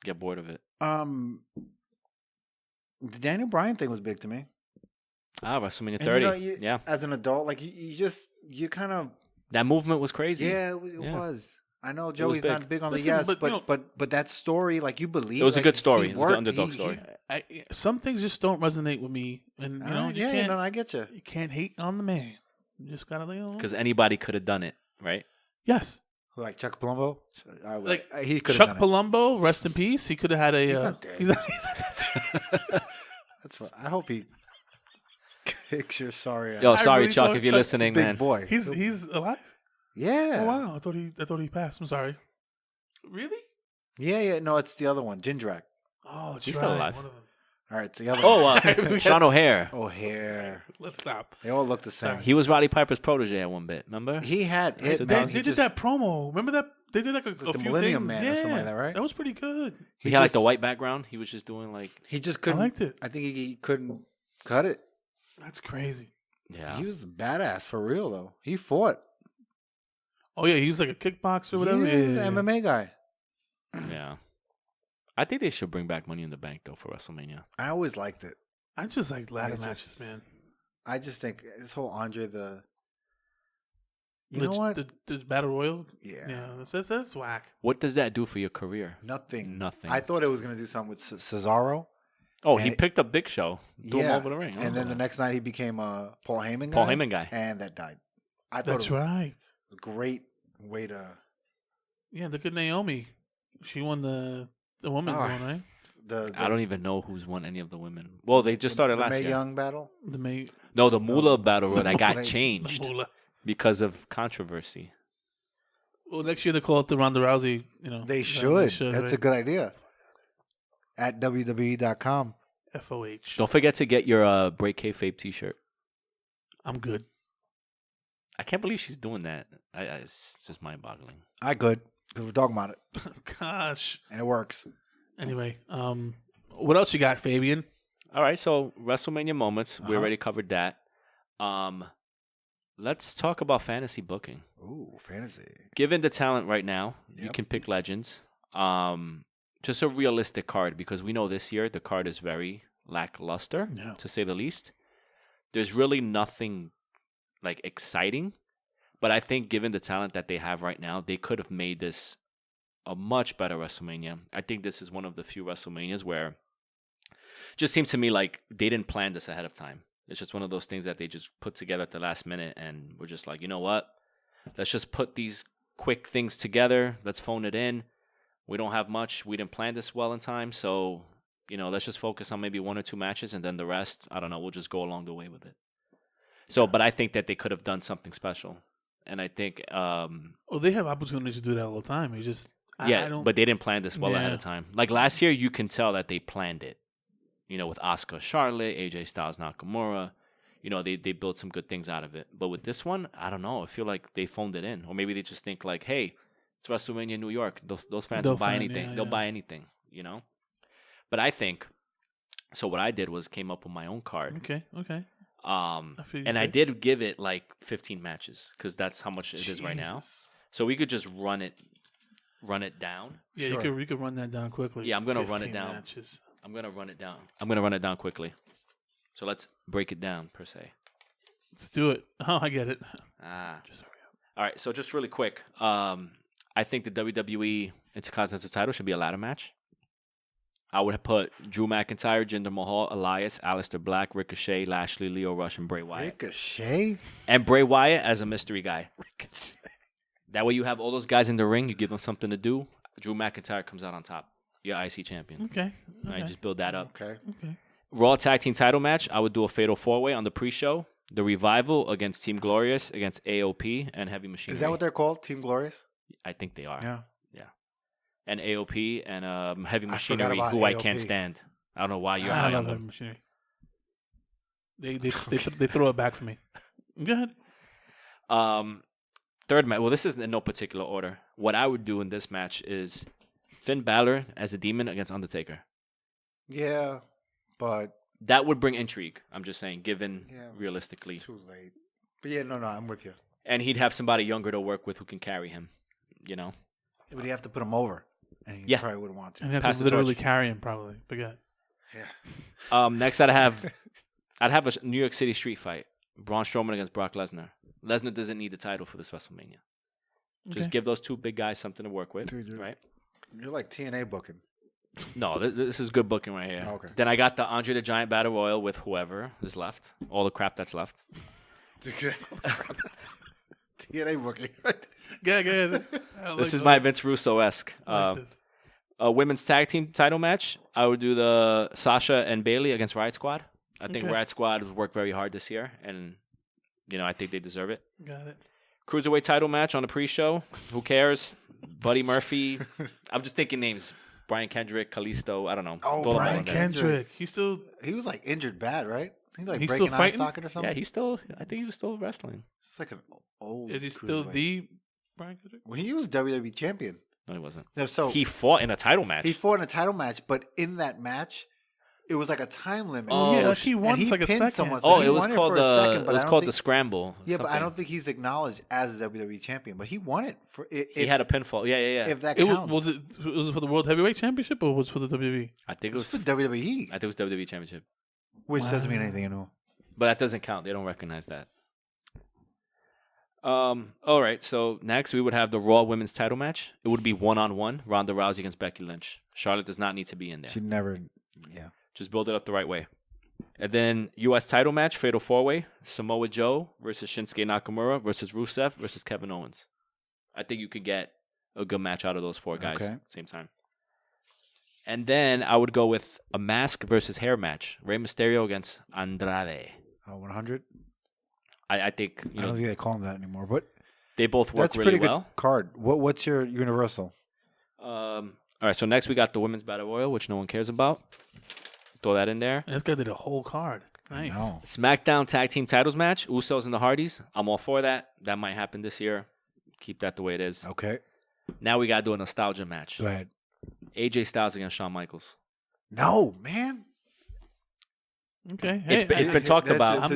get bored of it. The Daniel Bryan thing was big to me. WrestleMania And 30. you know, yeah. As an adult, like you kind of That movement was crazy. yeah, it was. I know Joey's big. not big on Listen, the yes, but, you know- but that story, like you believe, It was a like, good story. he It was a good worked, underdog story. some things just don't resonate with me, and you know, you can't. I get you. You can't hate on the man. You just gotta leave it alone. Because anybody could have done it, right? Yes, Like Chuck Palumbo, like he could Chuck have done Palumbo, rest in peace. He could have had a. He's not dead. he's not- That's what I hope he kicks your sorry ass. Yo, I sorry, really Chuck, thought if you're Chuck's a listening, big man. boy. he's alive. Yeah. Oh wow, I thought he passed. I'm sorry. Really? Yeah. No, it's the other one, Jindrak. Oh, that's He's right. still alive. One of them. All right, it's the other Oh, one. Sean O'Hare. O'Hare. Let's stop. They all look the same. He was Roddy Piper's protege at one bit, remember? He had They- it, they man. They He did just- that promo. Remember that? They did like a the few Millennium things. Man or something like that, right? That was pretty good. He had like just- the white background. He was just doing like, He just couldn't. liked it. I think he couldn't cut it. That's crazy. yeah. He was a badass for real though. He fought. Oh yeah, he was like a kickboxer or whatever. He was Yeah. an MMA guy. Yeah. I think they should bring back Money in the Bank, though, for WrestleMania. I always liked it. I just like ladder It's matches, just- man. I just think this whole Andre the. You know what? The Battle Royal? Yeah. Yeah, that's whack. What does that do for your career? Nothing. Nothing. I thought it was gonna do something with Cesaro. Oh, he And- picked up Big Show. Threw him over the ring. And then the next night he became a Paul Heyman guy. Paul Heyman guy. And that died. I thought That's it was right. a great way to. Yeah, look at Naomi. She won the women's Ah. one, right? The I don't even know who's won any of the women. Well, they just started the last Mae year. Young battle. The May. No, the Moolah Battle Royal that got Moolah. changed Moolah. because of controversy. Well, next year they call it the Ronda Rousey. You know, They should. That's right? a good idea. At WWE.com. FOH. Don't forget to get your Break Kayfabe t-shirt. I'm good. I can't believe she's doing that. It's just mind-boggling. I could. Because we're talking about it. Gosh. And it works. Anyway, what else you got, Fabian? All right, so WrestleMania moments. We Uh-huh. already covered that. Let's talk about fantasy booking. Ooh, fantasy. Given the talent right now, you Yep. can pick legends. Just a realistic card, because we know this year the card is very lackluster, to say the least. There's really nothing like exciting, but I think given the talent that they have right now, they could have made this a much better WrestleMania. I think this is one of the few WrestleManias where just seems to me like they didn't plan this ahead of time. It's just one of those things that they just put together at the last minute, and we're just like, you know what? Let's just put these quick things together. Let's phone it in. We don't have much. We didn't plan this well in time, so let's just focus on maybe 1 or 2 matches, and then the rest, I don't know, we'll just go along the way with it. So, but I think that they could have done something special, and I think they have opportunities to do that all the time. It's just but they didn't plan this well ahead of time. Like last year, you can tell that they planned it. With Asuka, Charlotte, AJ Styles, Nakamura, they built some good things out of it. But with this one, I don't know. I feel like they phoned it in, or maybe they just think like, hey, it's WrestleMania New York. Those fans will buy anything. They'll buy anything. But I think so. What I did was came up with my own card. Okay. And I did give it like 15 matches because that's how much it is right now. So we could just run it down. Yeah, sure. You could run that down quickly. Yeah, I'm gonna run it down. Matches. I'm going to run it down. I'm going to run it down quickly. So let's break it down, per se. Let's do it. Oh, I get it. All right, so just really quick. I think the WWE Intercontinental title should be a ladder match. I would have put Drew McIntyre, Jinder Mahal, Elias, Aleister Black, Ricochet, Lashley, Leo Rush, and Bray Wyatt. Ricochet? And Bray Wyatt as a mystery guy. Ricochet. That way you have all those guys in the ring. You give them something to do. Drew McIntyre comes out on top. Your IC champion. Okay. All right, just build that up. Okay. Raw Tag Team title match, I would do a Fatal 4-Way on the pre-show. The Revival against Team Glorious, against AOP and Heavy Machinery. Is that what they're called? Team Glorious? I think they are. Yeah. And AOP and Heavy Machinery, who AOP. I can't stand. I don't know why you're high on Heavy them. Machinery. They throw it back for me. Go ahead. Third match. Well, this is in no particular order. What I would do in this match is Finn Balor as a demon against Undertaker. Yeah, but that would bring intrigue. I'm just saying, given realistically. It's too late. But yeah, no, I'm with you. And he'd have somebody younger to work with who can carry him. Yeah, but you have to put him over, and he probably wouldn't want to. And you have to literally carry him, probably. But yeah. Next, I'd have a New York City street fight. Braun Strowman against Brock Lesnar. Lesnar doesn't need the title for this WrestleMania. Just give those two big guys something to work with, right? You're like TNA booking. No, this is good booking right here. Okay. Then I got the Andre the Giant Battle Royal with whoever is left. All the crap that's left. TNA booking. Yeah. This is my Vince Russo-esque. A women's tag team title match. I would do the Sasha and Bailey against Riot Squad. I think Riot Squad has worked very hard this year, and I think they deserve it. Got it. Cruiserweight title match on the pre-show. Who cares? Buddy Murphy. I'm just thinking names. Brian Kendrick, Kalisto. I don't know. Oh, Brian Kendrick. He was like injured bad, right? He's still breaking eye fighting? socket or something. Yeah, I think he was still wrestling. It's like an old. Is he still the Brian Kendrick? When he was WWE champion. No, he wasn't. No, so he fought in a title match. He fought in a title match, but in that match, it was like a time limit. Oh, yeah, like he won for like a second. Someone, so it was called the Scramble. Yeah, but I don't think he's acknowledged as a WWE champion. But he won it for. He had a pinfall. Yeah. If that counts, was it for the World Heavyweight Championship or was it for the WWE? I think it was for WWE. I think it was WWE Championship, which doesn't mean anything at all. But that doesn't count. They don't recognize that. All right. So next we would have the Raw Women's Title match. It would be 1-on-1. Ronda Rousey against Becky Lynch. Charlotte does not need to be in there. She never. Yeah. Just build it up the right way. And then U.S. title match, Fatal 4-Way. Samoa Joe versus Shinsuke Nakamura versus Rusev versus Kevin Owens. I think you could get a good match out of those four guys at the same time. And then I would go with a mask versus hair match. Rey Mysterio against Andrade. 100? I think I don't think they call him that anymore, but they both work that's really pretty well. Good card. What's your Universal? All right, so next we got the Women's Battle Royal, which no one cares about. Throw that in there. This guy did a whole card. Nice. SmackDown Tag Team Titles match, Usos and the Hardys. I'm all for that. That might happen this year. Keep that the way it is. Okay. Now we got to do a nostalgia match. Go ahead. AJ Styles against Shawn Michaels. No, man. Okay. Hey, it's been talked about.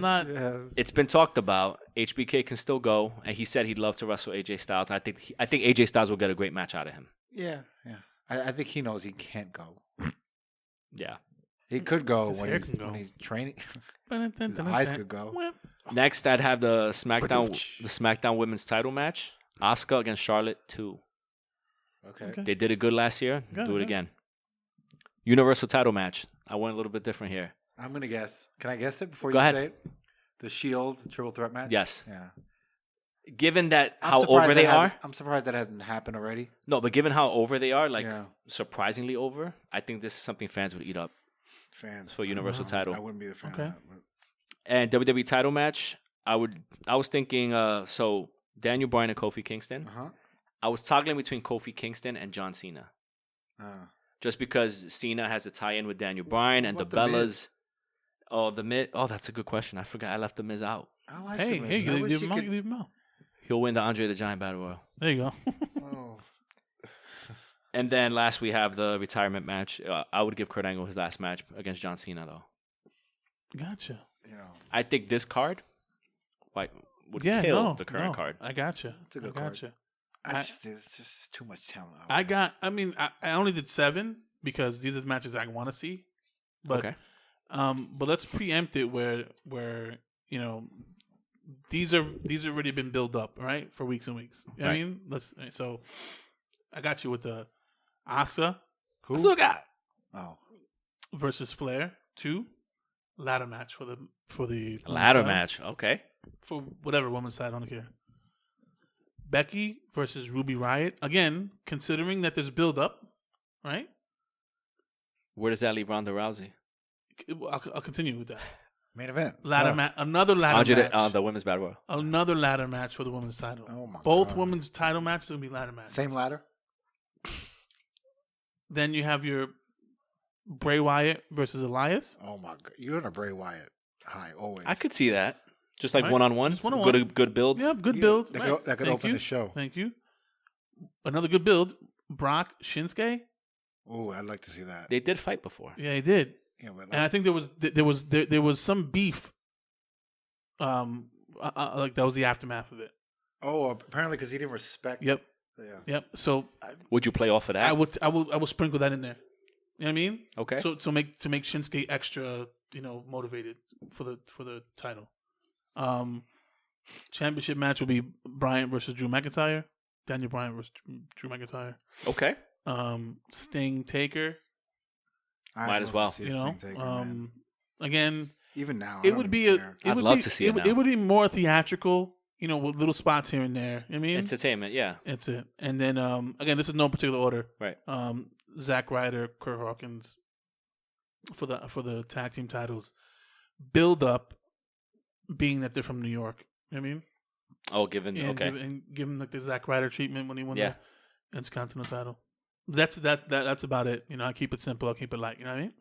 It's been talked about. HBK can still go, and he said he'd love to wrestle AJ Styles. I think AJ Styles will get a great match out of him. Yeah. I think he knows he can't go. Yeah. He could go His when hair he's can go. when he's training. His eyes could go. Next, I'd have the SmackDown Women's Title match: Asuka against Charlotte 2. Okay. They did it good last year. Good, Do it good. again. Universal Title match. I went a little bit different here. I'm gonna guess. Can I guess it before Go you ahead. say it? The Shield triple threat match. Yes. Yeah. Given that I'm how surprised over that they hasn't- are, I'm surprised that hasn't happened already. no, but given how over they are, like Yeah. surprisingly over, I think this is something fans would eat up. Fans For Universal I title. wouldn't be the fan Okay. of that. But And WWE title match, I was thinking, so Daniel Bryan and Kofi Kingston. uh-huh. I was toggling between Kofi Kingston and John Cena. Just because Cena has a tie-in with Daniel Bryan and the What about The Bellas. Miz? Oh, the Miz. Oh, that's a good question. I forgot I left the Miz out. I like Hey, the Miz. hey, I you wish leave he him out. could- You leave him out. He'll win the Andre the Giant Battle Royal. There you go. Oh. And then last we have the retirement match. I would give Kurt Angle his last match against John Cena, though. Gotcha. You know, I think this card would Yeah, kill no, the current no, card. I gotcha. It's a good I card. gotcha. it's just too much talent. out I there. got. I mean, I only did 7 because these are the matches I want to see. But Okay. but let's preempt it where you know these already been built up, right, for weeks and weeks. You know what I Right. mean, so I got you with the Asuka. Who? Still got Oh, versus Flair 2 ladder match for the women's Ladder title. match. Okay. For whatever women's side, I don't care. Becky versus Ruby Riott. Again, considering that there's build up, right? Where does that leave Ronda Rousey? I'll continue with that. main event. Ladder match, another ladder match. The women's battle royal. Another ladder match for the women's title. Oh my Both God. women's title matches will be ladder matches. Same ladder. Then you have your Bray Wyatt versus Elias. Oh my God, you're in a Bray Wyatt high always. I could see that. Just like Right. one-on-one. Just one-on-one. Good build. Yep, good Yeah, build. That Right. could, that could Thank open you. the show. Thank you. Another good build. Brock Shinsuke. Oh, I'd like to see that. They did fight before. Yeah, he did. Yeah, but And I think there was some beef. Like that was the aftermath of it. apparently because he didn't respect. Yep. Yeah. Yep. So Would you play off of that? I would sprinkle that in there. You know what I mean? Okay. So to make Shinsuke extra, motivated for the title. Championship match will be Bryan versus Drew McIntyre. Daniel Bryan versus Drew McIntyre. Okay. Sting Taker. Might as well. Again, Even now, it would be a. I'd love to see it now. It would be more theatrical, with little spots here and there. You know what I mean, Entertainment, yeah. that's it. And then again, this is no particular order. Right. Zack Ryder, Kurt Hawkins for the tag team titles. Build up, being that they're from New York. You know what I mean? Oh, given okay. And give him like the Zack Ryder treatment when he won Yeah. the Intercontinental title. That's about it. I keep it simple. I keep it light. You know what I mean?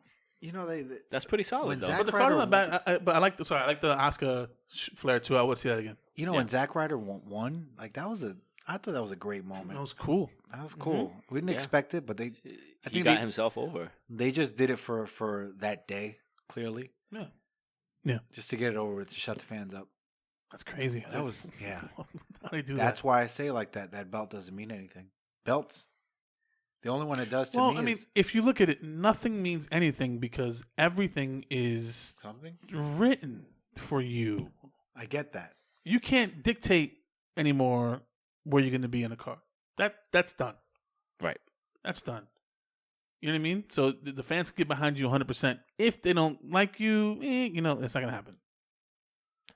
they That's pretty solid When though. Zack But the Ryder card not bad. But I like the Asuka Flair too. I would see that again. when Yeah. Zack Ryder won, like I thought that was a great moment. That was cool. That was cool. We didn't Yeah. expect it, but I he think got himself over. they just did it for that day, clearly. Yeah. Just to get it over with, to shut the fans up. That's crazy. That was How do they do That's that? why I say like that. That belt doesn't mean anything. Belts, the only one it does to Well, me I mean, is if you look at it, nothing means anything because everything is something. written for you. I get that. You can't dictate anymore where you're going to be in a car. That's done. Right. That's done. You know what I mean? So the fans can get behind you 100%. If they don't like you, it's not going to happen.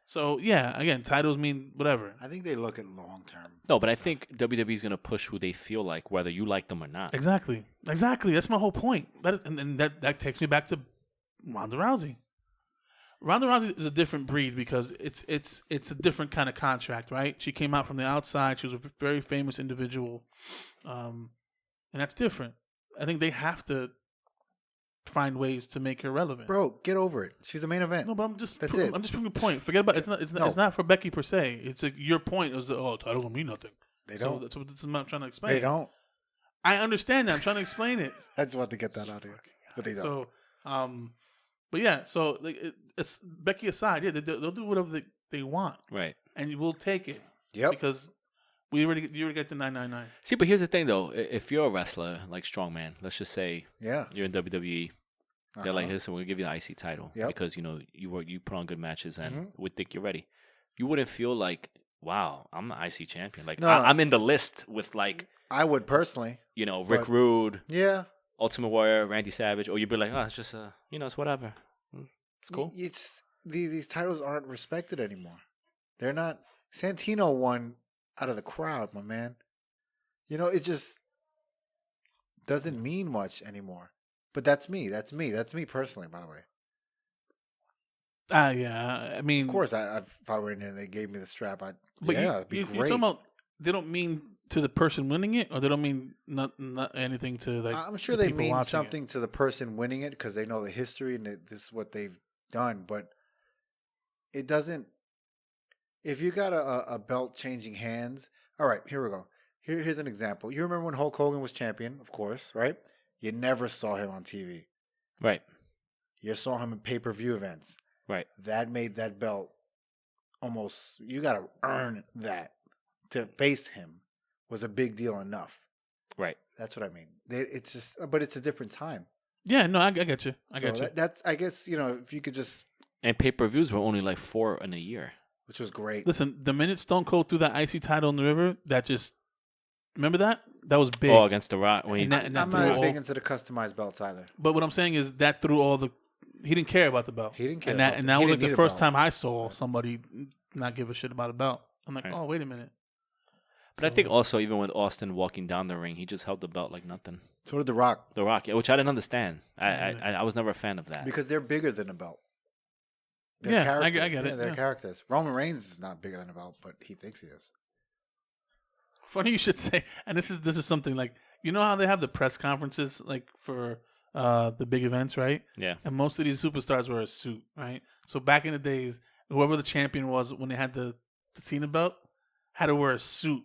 So, yeah, again, titles mean whatever. I think they look at long term. No, but I think WWE is going to push who they feel like, whether you like them or not. Exactly. That's my whole point. That takes me back to Ronda Rousey. Ronda Rousey is a different breed because it's a different kind of contract, right? She came out from the outside. She was a very famous individual, and that's different. I think they have to find ways to make her relevant. Bro, get over it. She's the main event. No, but I'm just That's it. I'm just proving a point. Forget about it. It's not for Becky per se. It's like your point is titles don't mean nothing. They So don't. that's what I'm trying to explain. They don't. I understand that. I'm trying to explain it. I just want to get that out of here. But they don't. So, but yeah. So it's Becky aside, yeah, they'll do whatever they want, Right. and we'll take it Yep. because You already got the 999. See, but here's the thing, though. If you're a wrestler, like strongman, let's just say Yeah. you're in WWE, they're like, Uh-huh. listen, we're going to give you the IC title Yep. because, you put on good matches and Mhm. we think you're ready. You wouldn't feel like, wow, I'm the IC champion. Like, No. I'm in the list with, like, I would personally. Rick But- Rude, Yeah. Ultimate Warrior, Randy Savage, or you'd be like, oh, it's just, it's whatever. It's cool. It's these titles aren't respected anymore. They're not. Santino won out of the crowd, my man. It just doesn't mean much anymore. But that's me. That's me personally, by the way. Yeah. I mean, Of course, if I were in there and they gave me the strap, but it'd be you're great. talking about they don't mean to the person winning it, or they don't mean not anything to like. I'm sure the they people mean watching something to the person winning it because they know the history and this is what they've done. But it doesn't. If you got a belt changing hands, all right, here we go. Here's an example. You remember when Hulk Hogan was champion, of course, right? You never saw him on TV. Right. You saw him in pay-per-view events. Right. That made that belt almost, you got to earn that. To face him was a big deal enough. Right. That's what I mean. It's just, but it's a different time. Yeah, no, I get you. I So get you. that's, I guess, if you could just, And pay-per-views were only like 4 in a year. which was great. Listen, the minute Stone Cold threw that IC title in the river, that just remember that was big. Oh, against The Rock. When he, And that I'm threw not all- big into the customized belts either. But what I'm saying is that threw all the. He didn't care about the belt. He didn't care and about that, the- and that he was like didn't the need a first belt. time I saw somebody not give a shit about a belt. I'm like, Right. oh, wait a minute. but I think also, even with Austin walking down the ring, he just held the belt like nothing. So did The Rock. The Rock, which I didn't understand. Yeah. I was never a fan of that. Because they're bigger than a belt. They're Yeah, I characters. get it, Yeah, they're yeah. characters. Roman Reigns is not bigger than a belt, but he thinks he is. Funny you should say. And this is something like, you know how they have the press conferences like for the big events, right? Yeah. And most of these superstars wear a suit, right? So back in the days, whoever the champion was when they had the Cena belt had to wear a suit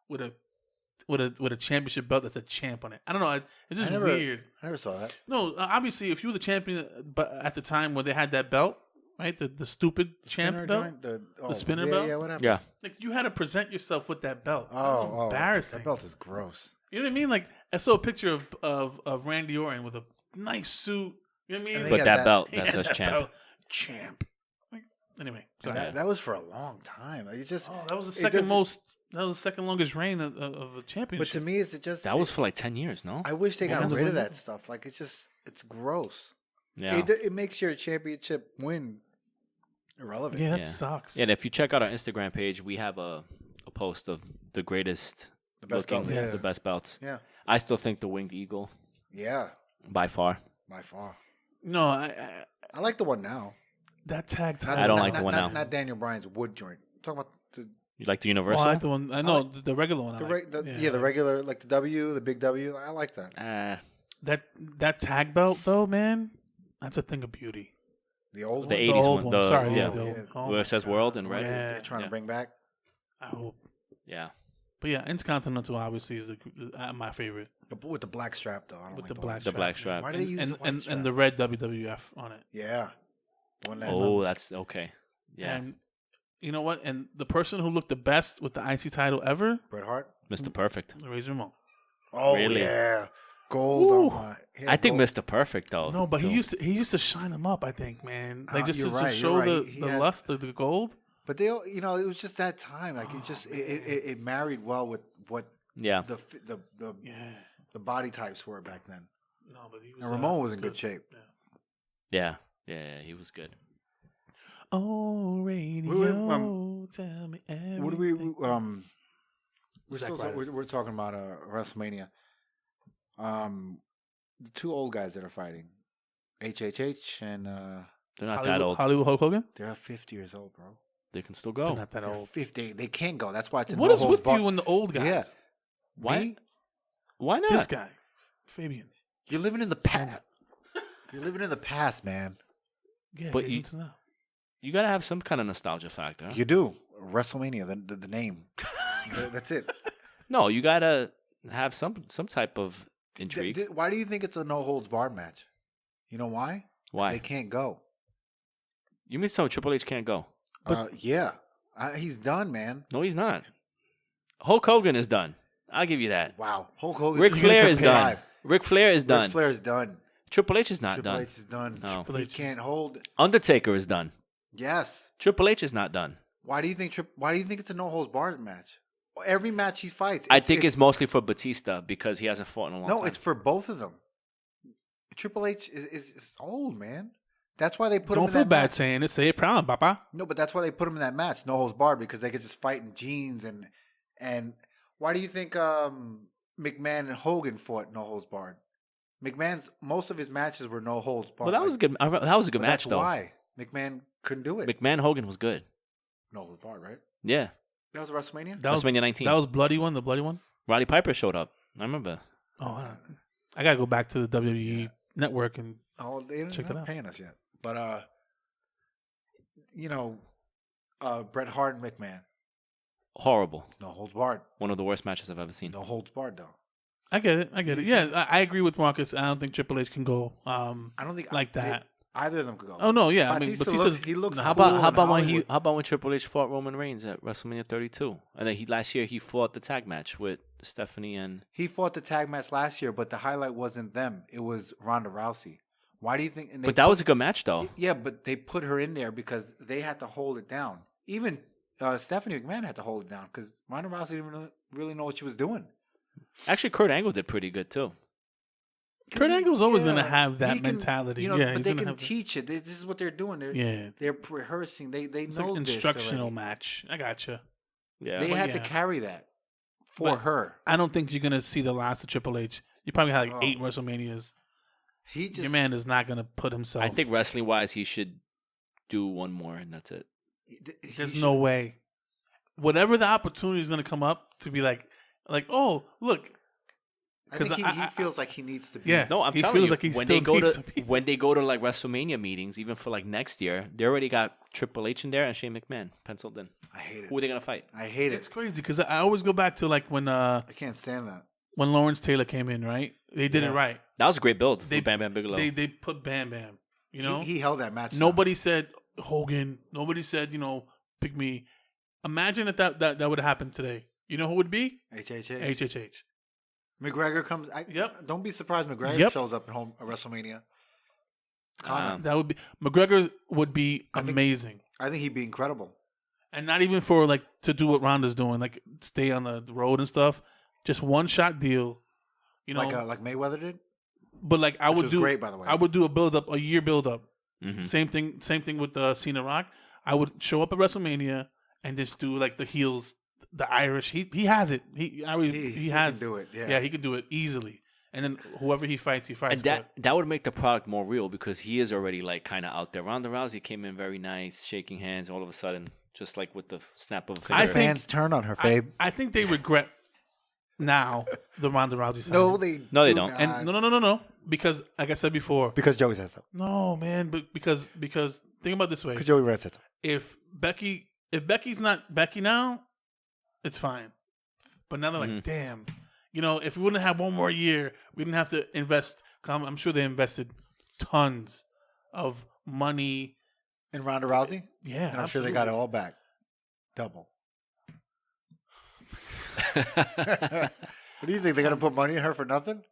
with a championship belt that's a champ on it. I don't know. It's just weird. I never saw that. No, obviously, if you were the champion, but at the time when they had that belt, right, the stupid champ Spinner belt, joint? The spinner yeah, belt? Yeah, whatever. Yeah. like you had to present yourself with that belt. Oh, embarrassing. That belt is gross. You know what I mean? Like I saw a picture of Randy Orton with a nice suit. You know what I And mean? they But got that that- belt, He that had says that champ. belt. Champ. Like, anyway, And sorry. that was for a long time. Like, it just. Oh, that was the it second doesn't- most. That was the second longest reign of a championship. But to me, it's just. That was for like 10 years, no? I wish they Yeah, got that was rid of one- that stuff. Like it's gross. Yeah. It makes your championship win irrelevant. yeah, that Yeah. sucks. Yeah, and if you check out our Instagram page, we have a post of the greatest The best looking, belt, yeah. the best belts. Yeah. I still think the Winged Eagle, Yeah, by far. by far. No, I like the one now. that tag Not- title. I don't not- like the not- one not- now. Not Daniel Bryan's wood joint. I'm talking about the You like the Oh, Universal? I like the one. I know like- the regular one. I the, like. the regular, like the W, the big W. I like that. That tag belt though, man, that's a thing of beauty. The old The one. 80s old one, one. the- Sorry, yeah. the old- Yeah. oh Where my it says God. world in red? Yeah, They're trying Yeah. to bring back. I hope. Yeah. But yeah, Intercontinental obviously is my favorite With the black strap, though. I don't with like the the black white The black strap. Why do they use and the white strap? and the red WWF on it. Yeah. The one that, Oh, that's okay. Yeah. And you know what? And the person who looked the best with the IC title ever, Bret Hart. Mr. Perfect. Razor Ramon. Oh, Really? yeah. Gold Ooh. on my. he had I think gold. Mr. Perfect, though. No, but too. he used to shine him up. I think, man, like just you're to right, show you're the right. He the had- lust of the gold. But they, it was just that time. Like it just, it married well with what Yeah. the Yeah. the body types were back then. No, but he was. And Ramon was in good shape. Yeah. Yeah, he was good. Oh, radio, tell me everything. What do we we're Zack still Ryder. we're talking about WrestleMania. The two old guys that are fighting, HHH and They're not that old. Hollywood Hulk Hogan? they're 50 years old, bro. They can still They're go. not that They're old. 50. They can't go. That's why it's a What no is holds with barred. you and the old guys? Yeah. Why? Me? Why not? This guy, Fabian. You're living in the past. You're living in the past, man. Yeah, But get you- into now. You gotta have some kind of nostalgia factor. You do. WrestleMania, the name. That's it. No, you gotta have some type of intrigue. Why do you think it's a no holds barred match? You know why? 'Cause Why? They can't go. You mean so Triple H can't go? Yeah. He's done, man. No, he's not. Hulk Hogan is done. I'll give you that. Wow. Hulk Hogan. Ric he's Flair gonna is pay done. five. Ric Flair is done. Ric Flair is done. Triple H is not Triple done. H is done. No. Triple He H is- can't hold. Undertaker is done. Yes. Triple H is not done. Why do you think? Why do you think it's a no holds barred match? Every match he fights. I think it's mostly for Batista because he hasn't fought in a long time. no. It's for both of them. Triple H is old, man. That's why they put him Don't in feel that bad match. saying it. Say it proud, Papa. No, but that's why they put him in that match, no holds barred, because they could just fight in jeans and why do you think McMahon and Hogan fought no holds barred? McMahon's most of his matches were no holds barred. Well, that was good. That was a good But match, that's though. why McMahon couldn't do it. McMahon Hogan was good. No holds barred, right? Yeah. That was WrestleMania. That was WrestleMania 19. That was bloody one. The bloody one. Roddy Piper showed up. I remember. Oh, I gotta go back to the WWE network and Oh, they didn't Check that out. paying us yet. But Bret Hart and McMahon, Horrible. no holds barred. One of the worst matches I've ever seen. No holds barred though. I get it. Yeah, I agree with Marcus. I don't think Triple H can go I don't think like that. either of them could go. Oh no, yeah. I mean, Batista Batista's looks, he looks. How cool about in Hollywood. how about when Triple H fought Roman Reigns at WrestleMania 32? And then last year he fought the tag match with Stephanie and He fought the tag match last year, but the highlight wasn't them. It was Ronda Rousey. Why do you think? And they but that was a good match though. Yeah, but they put her in there because they had to hold it down. Even Stephanie McMahon had to hold it down because Ronda Rousey didn't really know what she was doing. Actually, Kurt Angle did pretty good too. Kurt Angle's always gonna Yeah, have that he can- mentality. You know, yeah, but he's they gonna can have that. teach it. This is what they're doing. Yeah, They're rehearsing. They it's know like this instructional already. match. I gotcha. Yeah. They But had to yeah. carry that for But her. I don't think you're gonna see the last of Triple H. You probably had like Oh. 8 WrestleManias. He just Your man is not gonna put himself. I think wrestling wise, he should do one more, and that's it. there's no way. Whatever the opportunity is gonna come up to be like, oh look, I think 'cause he feels like he needs to be. Yeah. No, I'm He telling feels you, like he when still they go needs to to be. when they go to like WrestleMania meetings, even for like next year, they already got Triple H in there and Shane McMahon penciled in. I hate it. Who are they gonna fight? I hate it's it. crazy because I always go back to like I can't stand that. when Lawrence Taylor came in, right? They did Yeah. it right. That was a great build. They- With Bam Bam Bigelow. They put Bam Bam. You know, He held that match. nobody said Hogan. Nobody said pick me. Imagine if that would have happened today. You know who would be? HHH. HHH. McGregor comes. Yep. Don't be surprised. McGregor Yep. shows up at home at WrestleMania. That would be McGregor would be I think- amazing. I think he'd be incredible. And not even for like to do what Ronda's doing, like stay on the road and stuff. Just one shot deal. You know, Like Mayweather did. but like I Which would was do great, by the way. I would do a year build up. Mhm. Same thing with Cena Rock. I would show up at WrestleMania and just do like the heels, the Irish. He has it. He has can do it. Yeah. Yeah, he can do it easily. And then whoever he fights, he fights. And that would make the product more real because he is already like kind of out there. Ronda Rousey came in very nice, shaking hands. All of a sudden, just like with the snap of a finger. I think- Fans turn on her, Fabe. I think they regret now the Ronda Rousey side. No, they No, they do don't. not. And no, because like I said before, Because Joey said so. no man, but because think about it this way: Because Joey Red said so. if Becky's not Becky now, it's fine. But now they're like, damn, if we wouldn't have one more year, we didn't have to invest. I'm sure they invested tons of money. And Ronda Rousey? Yeah, And I'm sure they got it all back. Double. What do you think? They're going to put money in her for nothing?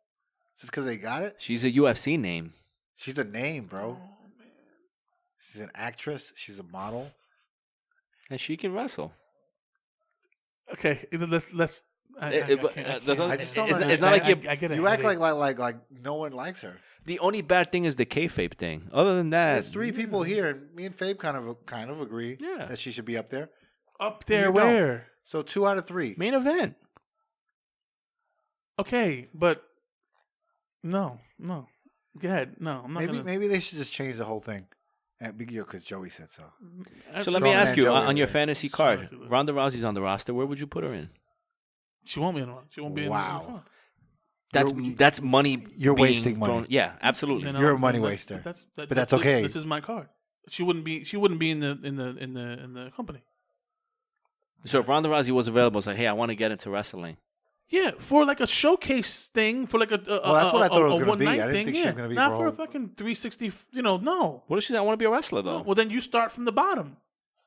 Just because they got it? She's a UFC name. She's a name, bro. She's an actress. She's a model. And she can wrestle. Okay, let's. I it's not understand. like you. I get it. You I act get it. like no one likes her. The only bad thing is the kayfabe thing. Other than that, There's 3 people here, and me and Fabe kind of agree Yeah. that she should be up there. Up there You don't. where? So 2 out of 3. main event. Okay, but no. Go ahead. No, I'm not Maybe gonna. maybe they should just change the whole thing. And because Joey said so. So let me Strong ask man you Joey on your over there. fantasy Strong card, man. Ronda Rousey's on the roster. Where would you put her in? She won't be in the She won't be Wow. That's money. You're being wasting money. thrown- Yeah, absolutely. You're a money waster. But that's okay. This is my card. She wouldn't be in the company. So if Ronda Rousey was available, it's like, hey, I want to get into wrestling. Yeah, for like a showcase thing, for like a that's what I thought it was gonna one be. night I didn't thing. think she was gonna be not for for a whole- fucking 360. No. What if she said, I want to be a wrestler though? Well, then you start from the bottom.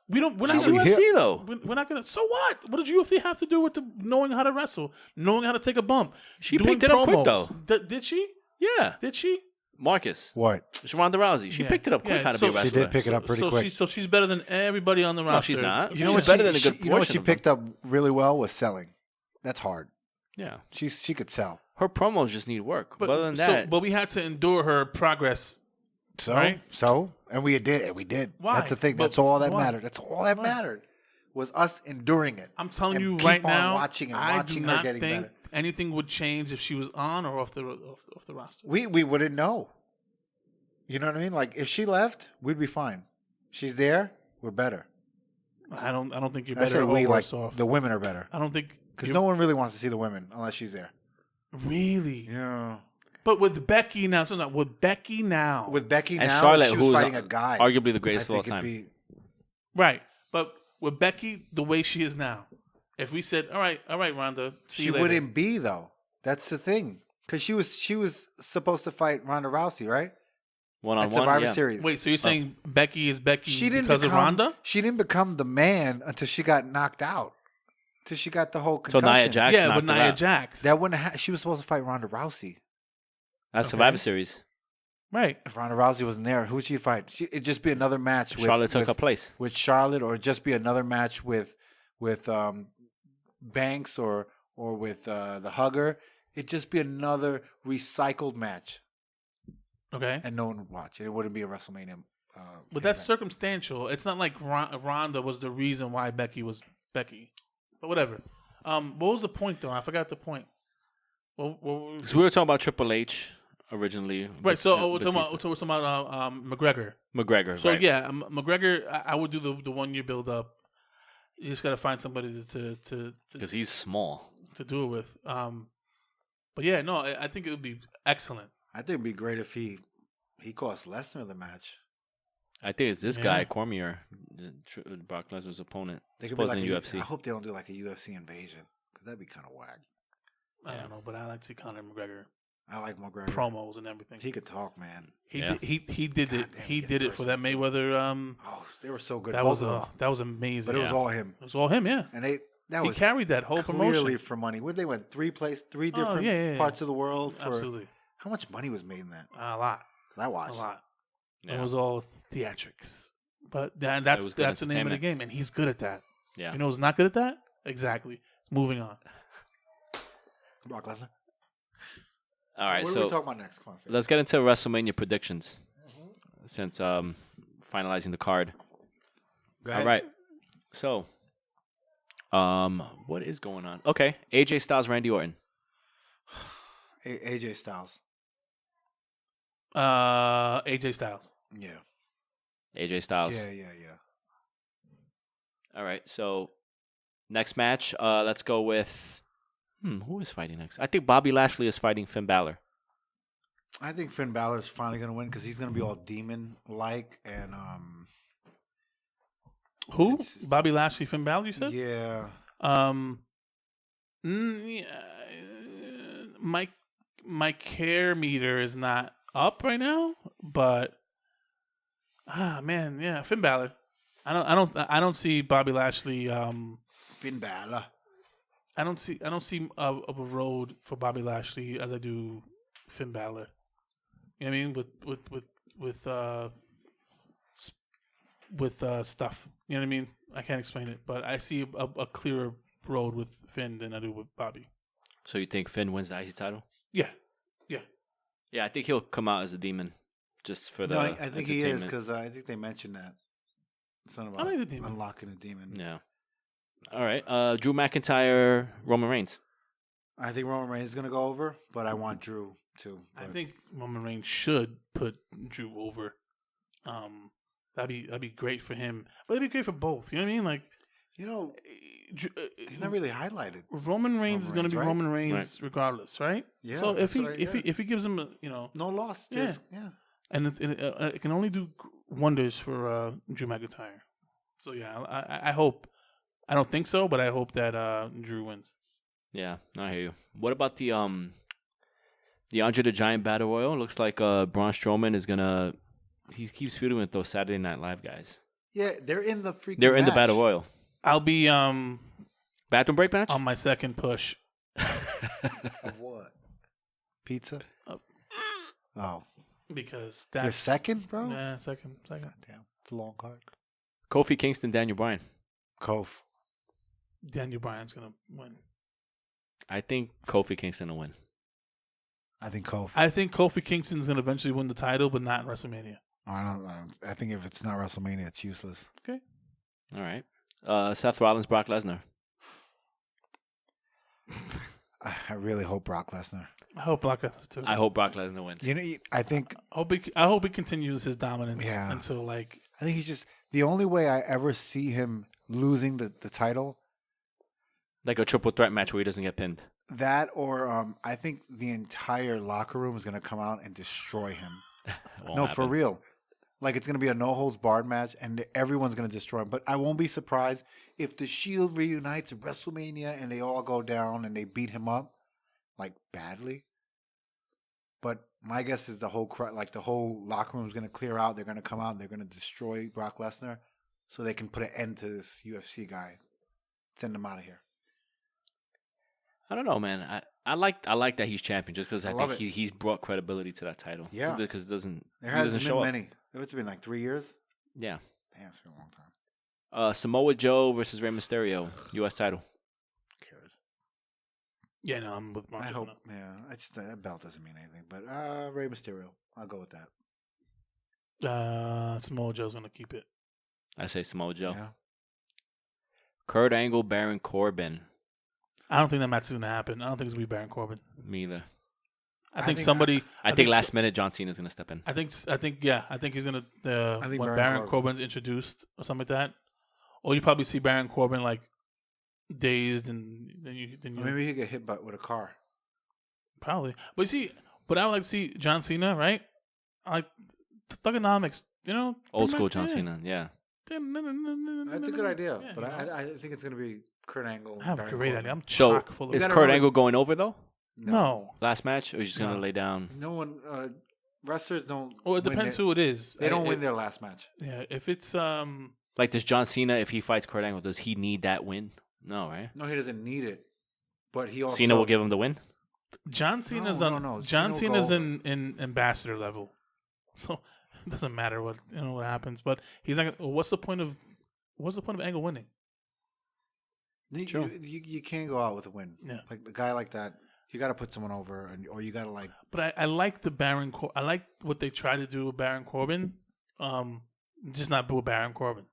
We're not She's gonna UFC though. We're not gonna. So what? What does UFC have to do with knowing how to wrestle, knowing how to take a bump? She doing picked it up quick promos? though. Did she? Yeah, Did she? Marcus. What? It's Ronda Rousey. She Yeah. picked it up quick. Yeah, How to so be a she wrestler. did pick it up pretty quick. So she's better than everybody on the roster. No, she's not. You know She's what? better than a good You know what portion she of them. picked up really well was selling. That's hard. Yeah, She could sell. her promos just need work. But other than that, but we had to endure her progress. So, Right? and we did. We did. Why? That's the thing. But That's all that why? mattered. That's all that mattered was us enduring it. I'm telling and you keep right on now, watching and I watching do her not getting think better. anything would change if she was on or off the roster. We wouldn't know. You know what I mean? Like if she left, we'd be fine. She's there, we're better. I don't think you're And I better say or we worse like off. the women are better I don't think because you're- no one really wants to see the women unless she's there. really. Yeah. But with Becky now, so not with Becky now, With Becky and now, Charlotte, she was who's fighting a guy. arguably the I greatest of all think it'd time. be right? But with Becky, the way she is now, if we said, "All right, Ronda," see she you later. wouldn't be though. That's the thing. Because she was supposed to fight Ronda Rousey, right? One on At one. Survivor Yeah. Series. Wait, so you're saying Becky is Becky She didn't because become, of Ronda? She didn't become the man until she got knocked out. Till she got the whole So concussion. Nia Jax Yeah, knocked with her Nia out. Jax. That wouldn't. She was supposed to fight Ronda Rousey. That's Okay. Survivor Series. Right. If Ronda Rousey wasn't there, who'd she fight? It'd just be another match with Charlotte took with, her place. with Charlotte, or just be another match with Banks or with the Hugger. It'd just be another recycled match, Okay. and no one would watch it. It wouldn't be a WrestleMania. But that's event. circumstantial. It's not like Ronda was the reason why Becky was Becky. But whatever. What was the point though? I forgot the point. Well, Because we were talking about Triple H originally. right. So we're Batista. talking about McGregor. McGregor. So right. yeah, McGregor. I would do the 1 year build up. You just got to find somebody to Because he's small. do it with. But yeah, no, I think it would be excellent. I think it'd be great if he cost Lesnar the match. I think it's this Yeah. guy, Cormier, Brock Lesnar's opponent. They could be Supposedly like UFC. I hope they don't do like a UFC invasion because that'd be kind of whack. I don't know, but I like to see Conor McGregor I like McGregor. promos and everything. He could talk, man. He Yeah. did it. Goddamn, He he gets did it for that personal, too. Mayweather. Oh, they were so good. That Both was of them. that was amazing. But it was Yeah. all him, It was all him. Yeah, and that he was carried that whole clearly promotion. for money. Where they went three Oh, different yeah. parts of the world for Absolutely, how much money was made in that? a lot, 'Cause I watched. a lot. Yeah. It was all theatrics. But that's was good the name of the entertainment. game, and he's good at that. Yeah. You know who's not good at that? Exactly. Moving on. Brock Lesnar. All right, What are so we talking about next? Come on, Faith. let's get into WrestleMania predictions. Since finalizing the card. Go All ahead. right. So, what is going on? Okay, AJ Styles, Randy Orton. AJ Styles. AJ Styles. Yeah. AJ Styles. Yeah. All right. So, next match, let's go with who is fighting next? I think Bobby Lashley is fighting Finn Balor. I think Finn Balor's finally gonna win because he's gonna be all demon-like and Who? It's- Bobby Lashley, Finn Balor. You said. yeah. My care meter is not up right now, but man, yeah, Finn Balor. I don't see Bobby Lashley. Finn Balor. I don't see a road for Bobby Lashley as I do Finn Balor. You know what I mean? With stuff. You know what I mean? I can't explain it, but I see a clearer road with Finn than I do with Bobby. So you think Finn wins the IC title? Yeah. Yeah, I think he'll come out as a demon, just for the. No, I think he is entertainment. because I think they mentioned that. Something I about like the demon. unlocking a demon. Yeah. All right. Drew McIntyre, Roman Reigns. I think Roman Reigns is gonna go over, but I want Drew too. I but- think Roman Reigns should put Drew over. That'd be great for him, but it'd be great for both. You know what I mean? Like, he's not really highlighted. Roman Reigns is going to be Reigns, right? Roman Reigns regardless, right? Yeah, So if that's he gives him no loss. Yeah. Yeah. and it can only do wonders for Drew McIntyre. So yeah, I hope. I don't think so, but I hope that Drew wins. Yeah, I hear you. What about the Andre the Giant Battle Royal? Looks like Braun Strowman is gonna. He keeps feuding with those Saturday Night Live guys. Yeah, they're in the freaking. They're in the match. battle royal. I'll be Bathroom break match. on my second push. Of what? Pizza. Oh, Because that's your second, bro. Yeah, second. God damn, it's a long card. Kofi Kingston, Daniel Bryan. Kof. Daniel Bryan's gonna win. I think Kofi Kingston will win. I think Kof. I think Kofi Kingston's gonna eventually win the title, but not in WrestleMania. I don't know. I think if it's not WrestleMania, it's useless. Okay. All right. Seth Rollins, Brock Lesnar. I really hope Brock Lesnar. I hope Brock Lesnar too. I hope Brock Lesnar wins. You know, I think I hope he continues his dominance Yeah. until like I think he's just the only way I ever see him losing the title. Like a triple threat match where he doesn't get pinned. That or I think the entire locker room is going to come out and destroy him. Won't No, for happen. real. Like it's going to be a no holds barred match and everyone's going to destroy him. But I won't be surprised if the Shield reunites at WrestleMania and they all go down and they beat him up like badly. But my guess is the whole locker room is going to clear out. They're going to come out and they're going to destroy Brock Lesnar so they can put an end to this UFC guy. Send him out of here. I don't know, man. I like that he's champion just because I love think it. he's brought credibility to that title. Yeah. Because it doesn't. There he hasn't doesn't show been up. many. It's been like 3 years. Yeah. Damn, it's been a long time. Samoa Joe versus Rey Mysterio, U.S. title. Who cares? yeah, no, I'm with Mark. I hope. Yeah, that belt doesn't mean anything. But Rey Mysterio, I'll go with that. Samoa Joe's gonna keep it. I say Samoa Joe. Yeah. Kurt Angle, Baron Corbin. I don't think that match is gonna happen. I don't think it's gonna be Baron Corbin. Me either. I think somebody. I think last minute John Cena's gonna step in. I think he's gonna think when Baron Baron Corbin. Corbin's introduced or something like that, or you probably see Baron Corbin like dazed and then you Or maybe he get hit with a car. probably. But you see, but I would like to see John Cena, right? I like thugonomics, you know, Old school John Cena. Yeah. That's a good idea. Yeah, But you know. I think it's going to be Kurt Angle. I have a Baron great Corbin. idea. I'm So chock full of is gotta Kurt remember- Angle going over though? no. Last match, or is he just gonna No. lay down? No one. Wrestlers don't. Well, it win depends their- who it is. They don't win their last match. Yeah, if it's Like, does John Cena, if he fights Kurt Angle, does he need that win? No, right? No, he doesn't need it. But he also. Cena will give him the win. John Cena's No, on no. John Cena will Cena's go in ambassador level, so it doesn't matter what what happens. But he's not. What's the point of Angle winning? Sure. You can't go out with a win. Yeah. Like a guy like that, you got to put someone over, or you got to like. But I like the Baron. I like what they try to do with Baron Corbin. Just not with Baron Corbin.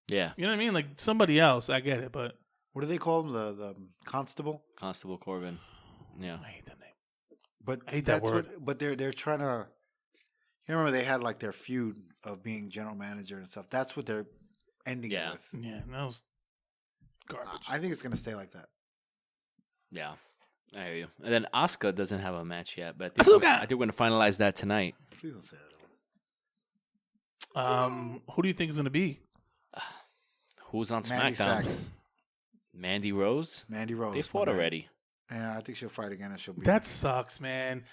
Yeah. You know what I mean? Like somebody else, I get it, but What do they call him? The constable. Constable Corbin. Yeah. I hate that name. But I hate that that's word. what. But they're trying to. You remember they had like their feud of being general manager and stuff. That's what they're ending Yeah. it with. Yeah, that was garbage. I think it's gonna stay like that. Yeah. I hear you. And then Asuka doesn't have a match yet, but Asuka! I think we're gonna finalize that tonight. Please don't say that. Who do you think is going to be? Who's on Mandy SmackDown? Sachs. Mandy Rose. Mandy Rose. They fought my bad. already. Yeah, I think she'll fight again and she'll be. That sucks, man.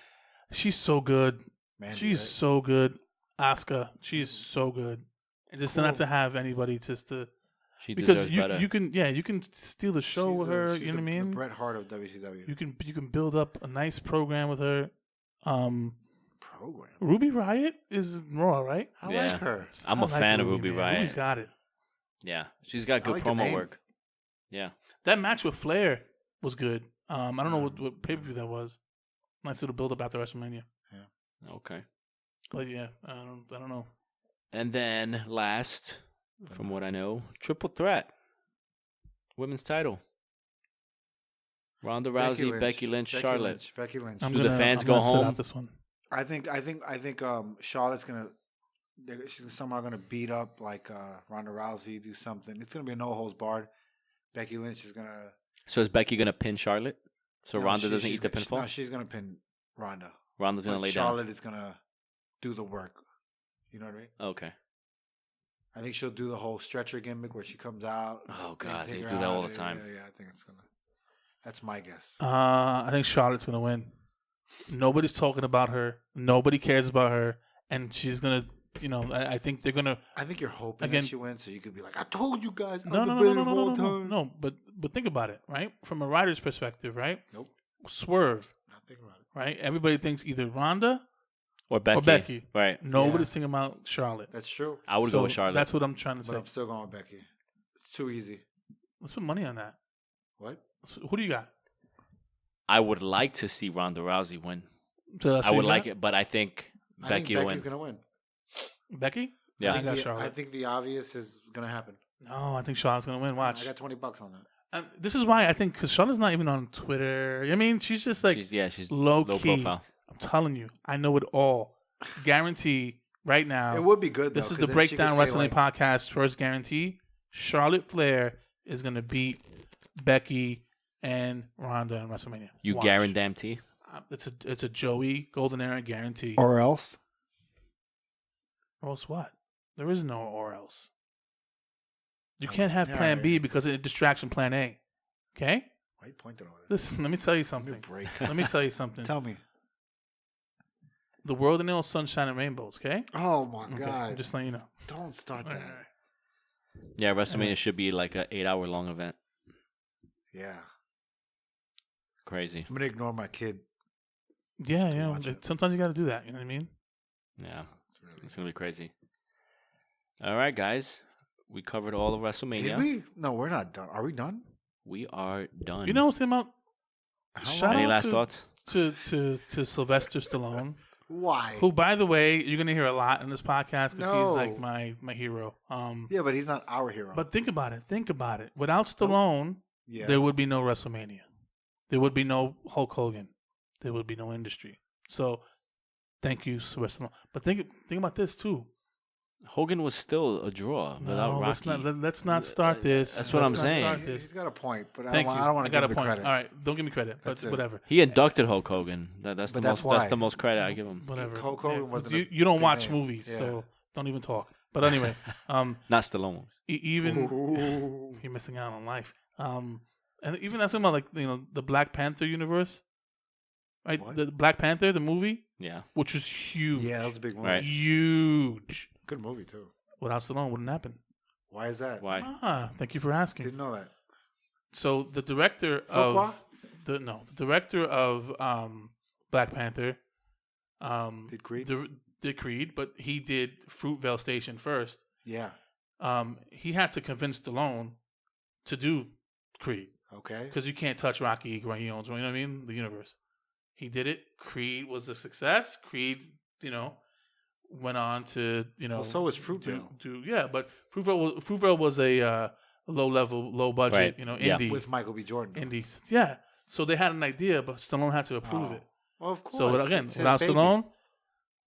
She's so good. Mandy, She's right? so good. Asuka, she's so good. And just not Cool. to have anybody just to She because deserves better. you can steal the show She's with the- her. she's You know what I the mean? Bret Hart of WCW. You can build up a nice program with her. Program. Ruby Riott is Raw, right? I Yeah. like her. I'm I a fan of Ruby, Ruby man. Ruby's Riott. got it. Yeah. She's got I good like the promo name. work. Yeah. That match with Flair was good. I don't know what pay per view that was. Nice little build up after WrestleMania. Okay. But yeah, I don't know. And then last, from what I know, triple threat. Women's title. Ronda Rousey, Becky Lynch, Charlotte. Becky Lynch. Do the fans I'm go gonna sit home? out this one. I think Charlotte's she's somehow gonna beat up like Ronda Rousey, do something. It's gonna be a no holds barred. Becky Lynch is gonna. So is Becky going to pin Charlotte? So No, Ronda she- doesn't she's eat the gonna- pinfall? No, she's gonna pin Ronda. Ronda's going to But lay Charlotte is gonna do the work. You know what I mean? down. Okay. I think she'll do the whole stretcher gimmick where she comes out. Oh, and God, take they her do that out. all the time. Yeah, I think it's gonna. That's my guess. I think Charlotte's gonna win. Nobody's talking about her. Nobody cares about her, and she's gonna I think they're gonna. I think you're hoping Again- that she wins, so you could be like, "I told you guys, No, I'm no, the no, best no, of no, no, all no, no, time." no. But think about it, right? From a writer's perspective, right? Nope. Swerve, Not thinking about it. right? Everybody thinks either Ronda Or Becky. or Becky. Right. Nobody's thinking about Charlotte. That's true. I would So go with Charlotte. That's what I'm trying to But say. I'm still going with Becky. It's too easy. Let's put money on that. What? Who do you got? I would like to see Ronda Rousey win. So that's I who would you like got? it, but I think I Becky think will Becky's win. gonna win. Becky? Yeah. I got Charlotte. I think the obvious is gonna happen. No, I think Charlotte's gonna win. Watch. I got $20 on that. This is why I think because Charlotte's not even on Twitter. I mean, she's just like she's low low key. profile. I'm telling you, I know it all. Guarantee right now. It would be good though. This is 'cause the then she Breakdown could say, Wrestling like, Podcast first guarantee. Charlotte Flair is gonna beat Becky and Ronda in WrestleMania. You Watch. guarantee? It's a Joey Golden Era guarantee. Or else. Or else what? There is no or else. You can't have yeah, Plan yeah. B because it distracts from Plan A. Okay? Why are you pointing over there? Listen, let me tell you Give me something. a break. Let me tell you something. Tell me. The world ain't all sunshine and rainbows, okay? Oh my Okay, God! I'm just letting you know. Don't start All that. right, all right. Yeah, WrestleMania should be like an 8-hour long event. Yeah, Crazy. I'm gonna ignore my kid. Yeah, To watch it. sometimes you got to do that. You know what I mean? Yeah, It's really- it's gonna be crazy. All right, guys, we covered all of WrestleMania. Did we? No, we're not done. Are we done? We are done. You know what's about? How Shout Any out last to- thoughts? To Sylvester Stallone, Why? who, by the way, you're gonna hear a lot in this podcast because No. he's like my hero. Yeah, but he's not our hero. But think about it. Think about it. Without Stallone, yeah, there would be no WrestleMania. There would be no Hulk Hogan. There would be no industry. So, thank you, Sylvester Stallone. But think about this too. Hogan was still a draw without No, Rocky. let's not start this. That's what Let's I'm not saying. start this. he's got a point, but I Thank don't, you. I don't want to got give a him the point. credit. All right, don't give me credit, but That's it. whatever. He inducted Hulk Hogan. That's But the that's most. That's why. the most credit I give him. Whatever. Hulk Hogan wasn't a You don't big watch name. movies, Yeah. so don't even talk. But anyway, Not Stallone. even Ooh. you're missing out on life. And even I'm talking about like the Black Panther universe, right? What? The Black Panther, the movie, Yeah. which was huge. Yeah, that was a big movie. Right. Huge. Good movie too. Without Stallone, wouldn't happen. Why is that? Why? Thank you for asking. Didn't know that. So the director Fuqua? of the director of Black Panther Did Creed? did Creed, but he did Fruitvale Station first. Yeah. He had to convince Stallone to do Creed Okay. because you can't touch Rocky when he owns, you know what I mean, the universe. He did it. Creed was a success. Creed, went on to Well, so was Fruitvale. But Fruitvale was a low level, low budget, Right. Yeah. indie. With Michael B. Jordan. Indies. Yeah. So they had an idea, but Stallone had to approve Oh. it. Well, of course. So again, it's his without baby. Stallone,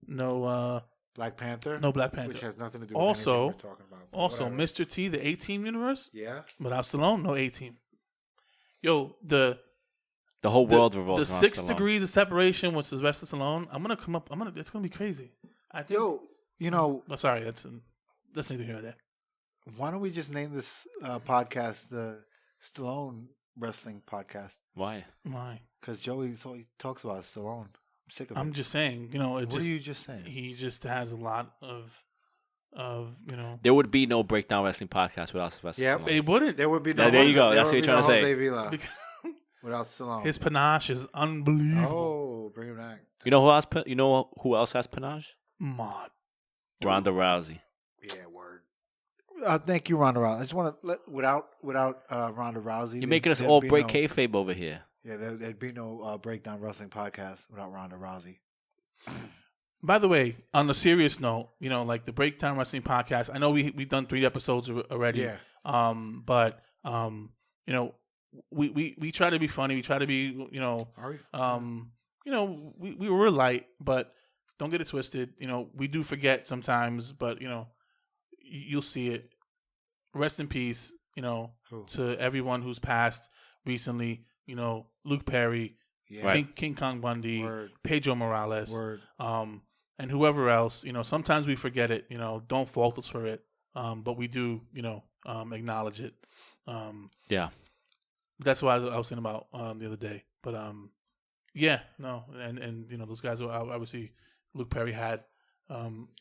no Black Panther. no Black Panther. Which has nothing to do with Also- anything we're talking about. but Also, whatever. Mr. T, the A-Team universe, Yeah. without Stallone, no A-Team. Yo, the The whole world revolves the around 6 Stallone. degrees of separation with Sylvester Stallone. It's gonna be crazy. I think. Yo, you know, Oh, sorry, that's neither here nor there. why don't we just name this podcast the Stallone Wrestling Podcast? Why? Why? Because Joey talks about Stallone. I'm sick of it. I'm just saying, it's what just are you just saying? he just has a lot of There would be no Breakdown Wrestling Podcast without Sylvester Yep. Stallone. It wouldn't. There would be no. Yeah, there you Jose- go. there That's would what you're be trying to no say. Jose Vila because without Stallone. his panache is unbelievable. Oh, bring him back. You know who else? You know who else has panache? Mod. Ronda Rousey. Yeah, word. Thank you, Ronda Rousey. I just want to without Ronda Rousey. You're making us there'd all be break no, kayfabe over here. Yeah, there'd be no Breakdown Wrestling Podcast without Ronda Rousey. By the way, on a serious note, like the Breakdown Wrestling Podcast, I know we've done 3 episodes already. Yeah. But we try to be funny. We try to be, Are we? we were light, but don't get it twisted. We do forget sometimes, but you'll see it. Rest in peace, Who? to everyone who's passed recently. Luke Perry, Yeah. Right. King Kong Bundy, Word. Pedro Morales, Word. and whoever else. Sometimes we forget it. Don't fault us for it, but we do. Acknowledge it. Yeah. That's what I was saying about the other day. But yeah, no, and those guys were obviously Luke Perry had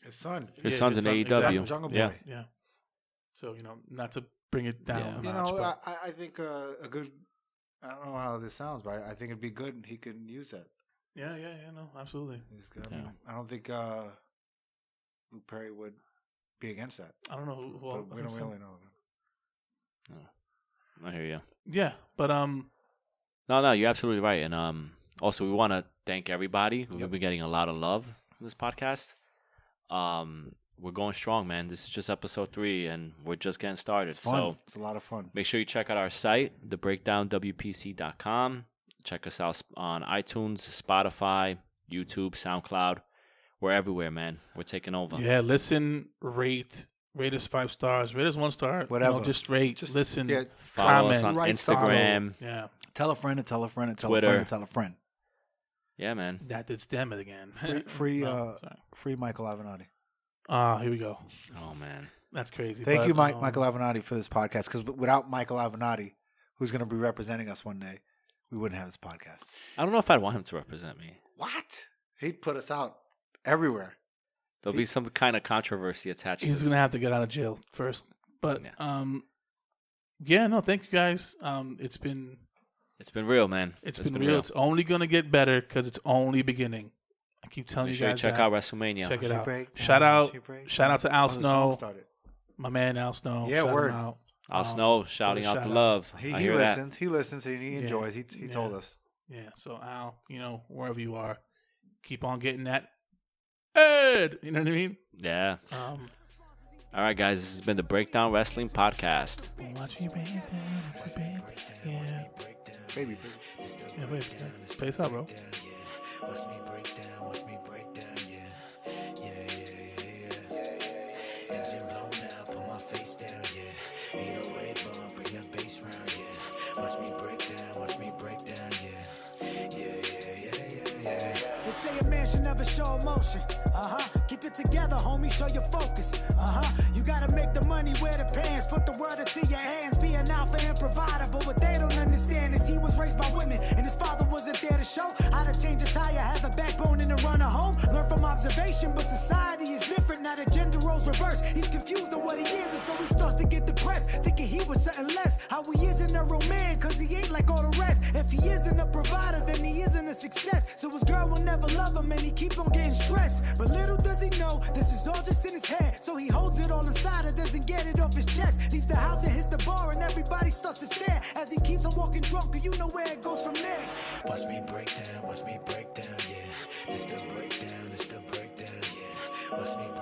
His son. His son's in AEW. Exactly. Jungle Boy. Yeah. Yeah. So, not to bring it down. Yeah. A notch, but I think a good. I don't know how this sounds, but I think it'd be good, and he can use that. yeah, no, absolutely. I don't think Luke Perry would be against that. I don't know who But we don't really know. I hear you. Yeah, but No, you're absolutely right. And also, we want to thank everybody. We've Yep. been getting a lot of love on this podcast. We're going strong, man. This is just episode 3, and we're just getting started. It's fun. So It's a lot of fun. make sure you check out our site, thebreakdownwpc.com. Check us out on iTunes, Spotify, YouTube, SoundCloud. We're everywhere, man. We're taking over. yeah, listen, rate us 5 stars, rate us 1 star. Whatever. Just rate, Just listen, Follow us comment. on Right Instagram. Yeah, Tell a friend and tell a friend and tell Twitter. a friend and tell a friend. Yeah, man. that did stem it again. Free No, sorry. free Michael Avenatti. Here we go. Oh, man. That's crazy. Thank but, you, Michael Avenatti, for this podcast. Because without Michael Avenatti, who's going to be representing us one day, we wouldn't have this podcast. I don't know if I'd want him to represent me. What? He'd put us out everywhere. There'll be some kind of controversy attached to He's this. gonna have to get out of jail first. But Yeah. thank you guys. It's been real, man. it's been real. It's only gonna get better because it's only beginning. I keep telling Make you sure you guys. check that. out WrestleMania. Check it She out. break down, Shout out she break shout out down. to Al Oh, the song Snow, started. my man Al Snow. Yeah, Shout word. him out. Al Snow shouting out shout the out. love. He I hear that. listens. He listens and he Yeah. enjoys. He Yeah. told us. Yeah. So Al, wherever you are, keep on getting that Ed. You know what I mean? Yeah. All right, guys. This has been the Breakdown Wrestling Podcast. Watch me break it down. Yeah. Baby. Yeah, wait. Space out, bro. Watch me break down, watch me break down, yeah. Engine blown out, put my face down, yeah. 808 bomb, bring the bass round, yeah. Watch me break down, yeah. They say a man should never show emotion. Keep it together, homie, show your focus. You gotta make the money, wear the pants, put the word into your hands, be an alpha and provider. But what they don't understand is he was raised by women, and his father wasn't there to show how to change a tire, have a backbone and to run a home. Learn from observation, but society is different. Now the gender roles reverse. He's confused on what he is, and so he starts to get depressed, thinking he was something less. How he isn't a real man, cause he ain't like all the rest. If he isn't a provider, then he isn't a success. So his girl will never love him, and he keep on getting stressed. But little does he know, this is all just in his head. So he holds it all inside and doesn't get it off his chest. Leaves the house and hits the bar, and everybody starts to stare as he keeps on walking drunk, and you know where it goes from there. Watch me break down, yeah. This the breakdown, yeah. Watch me break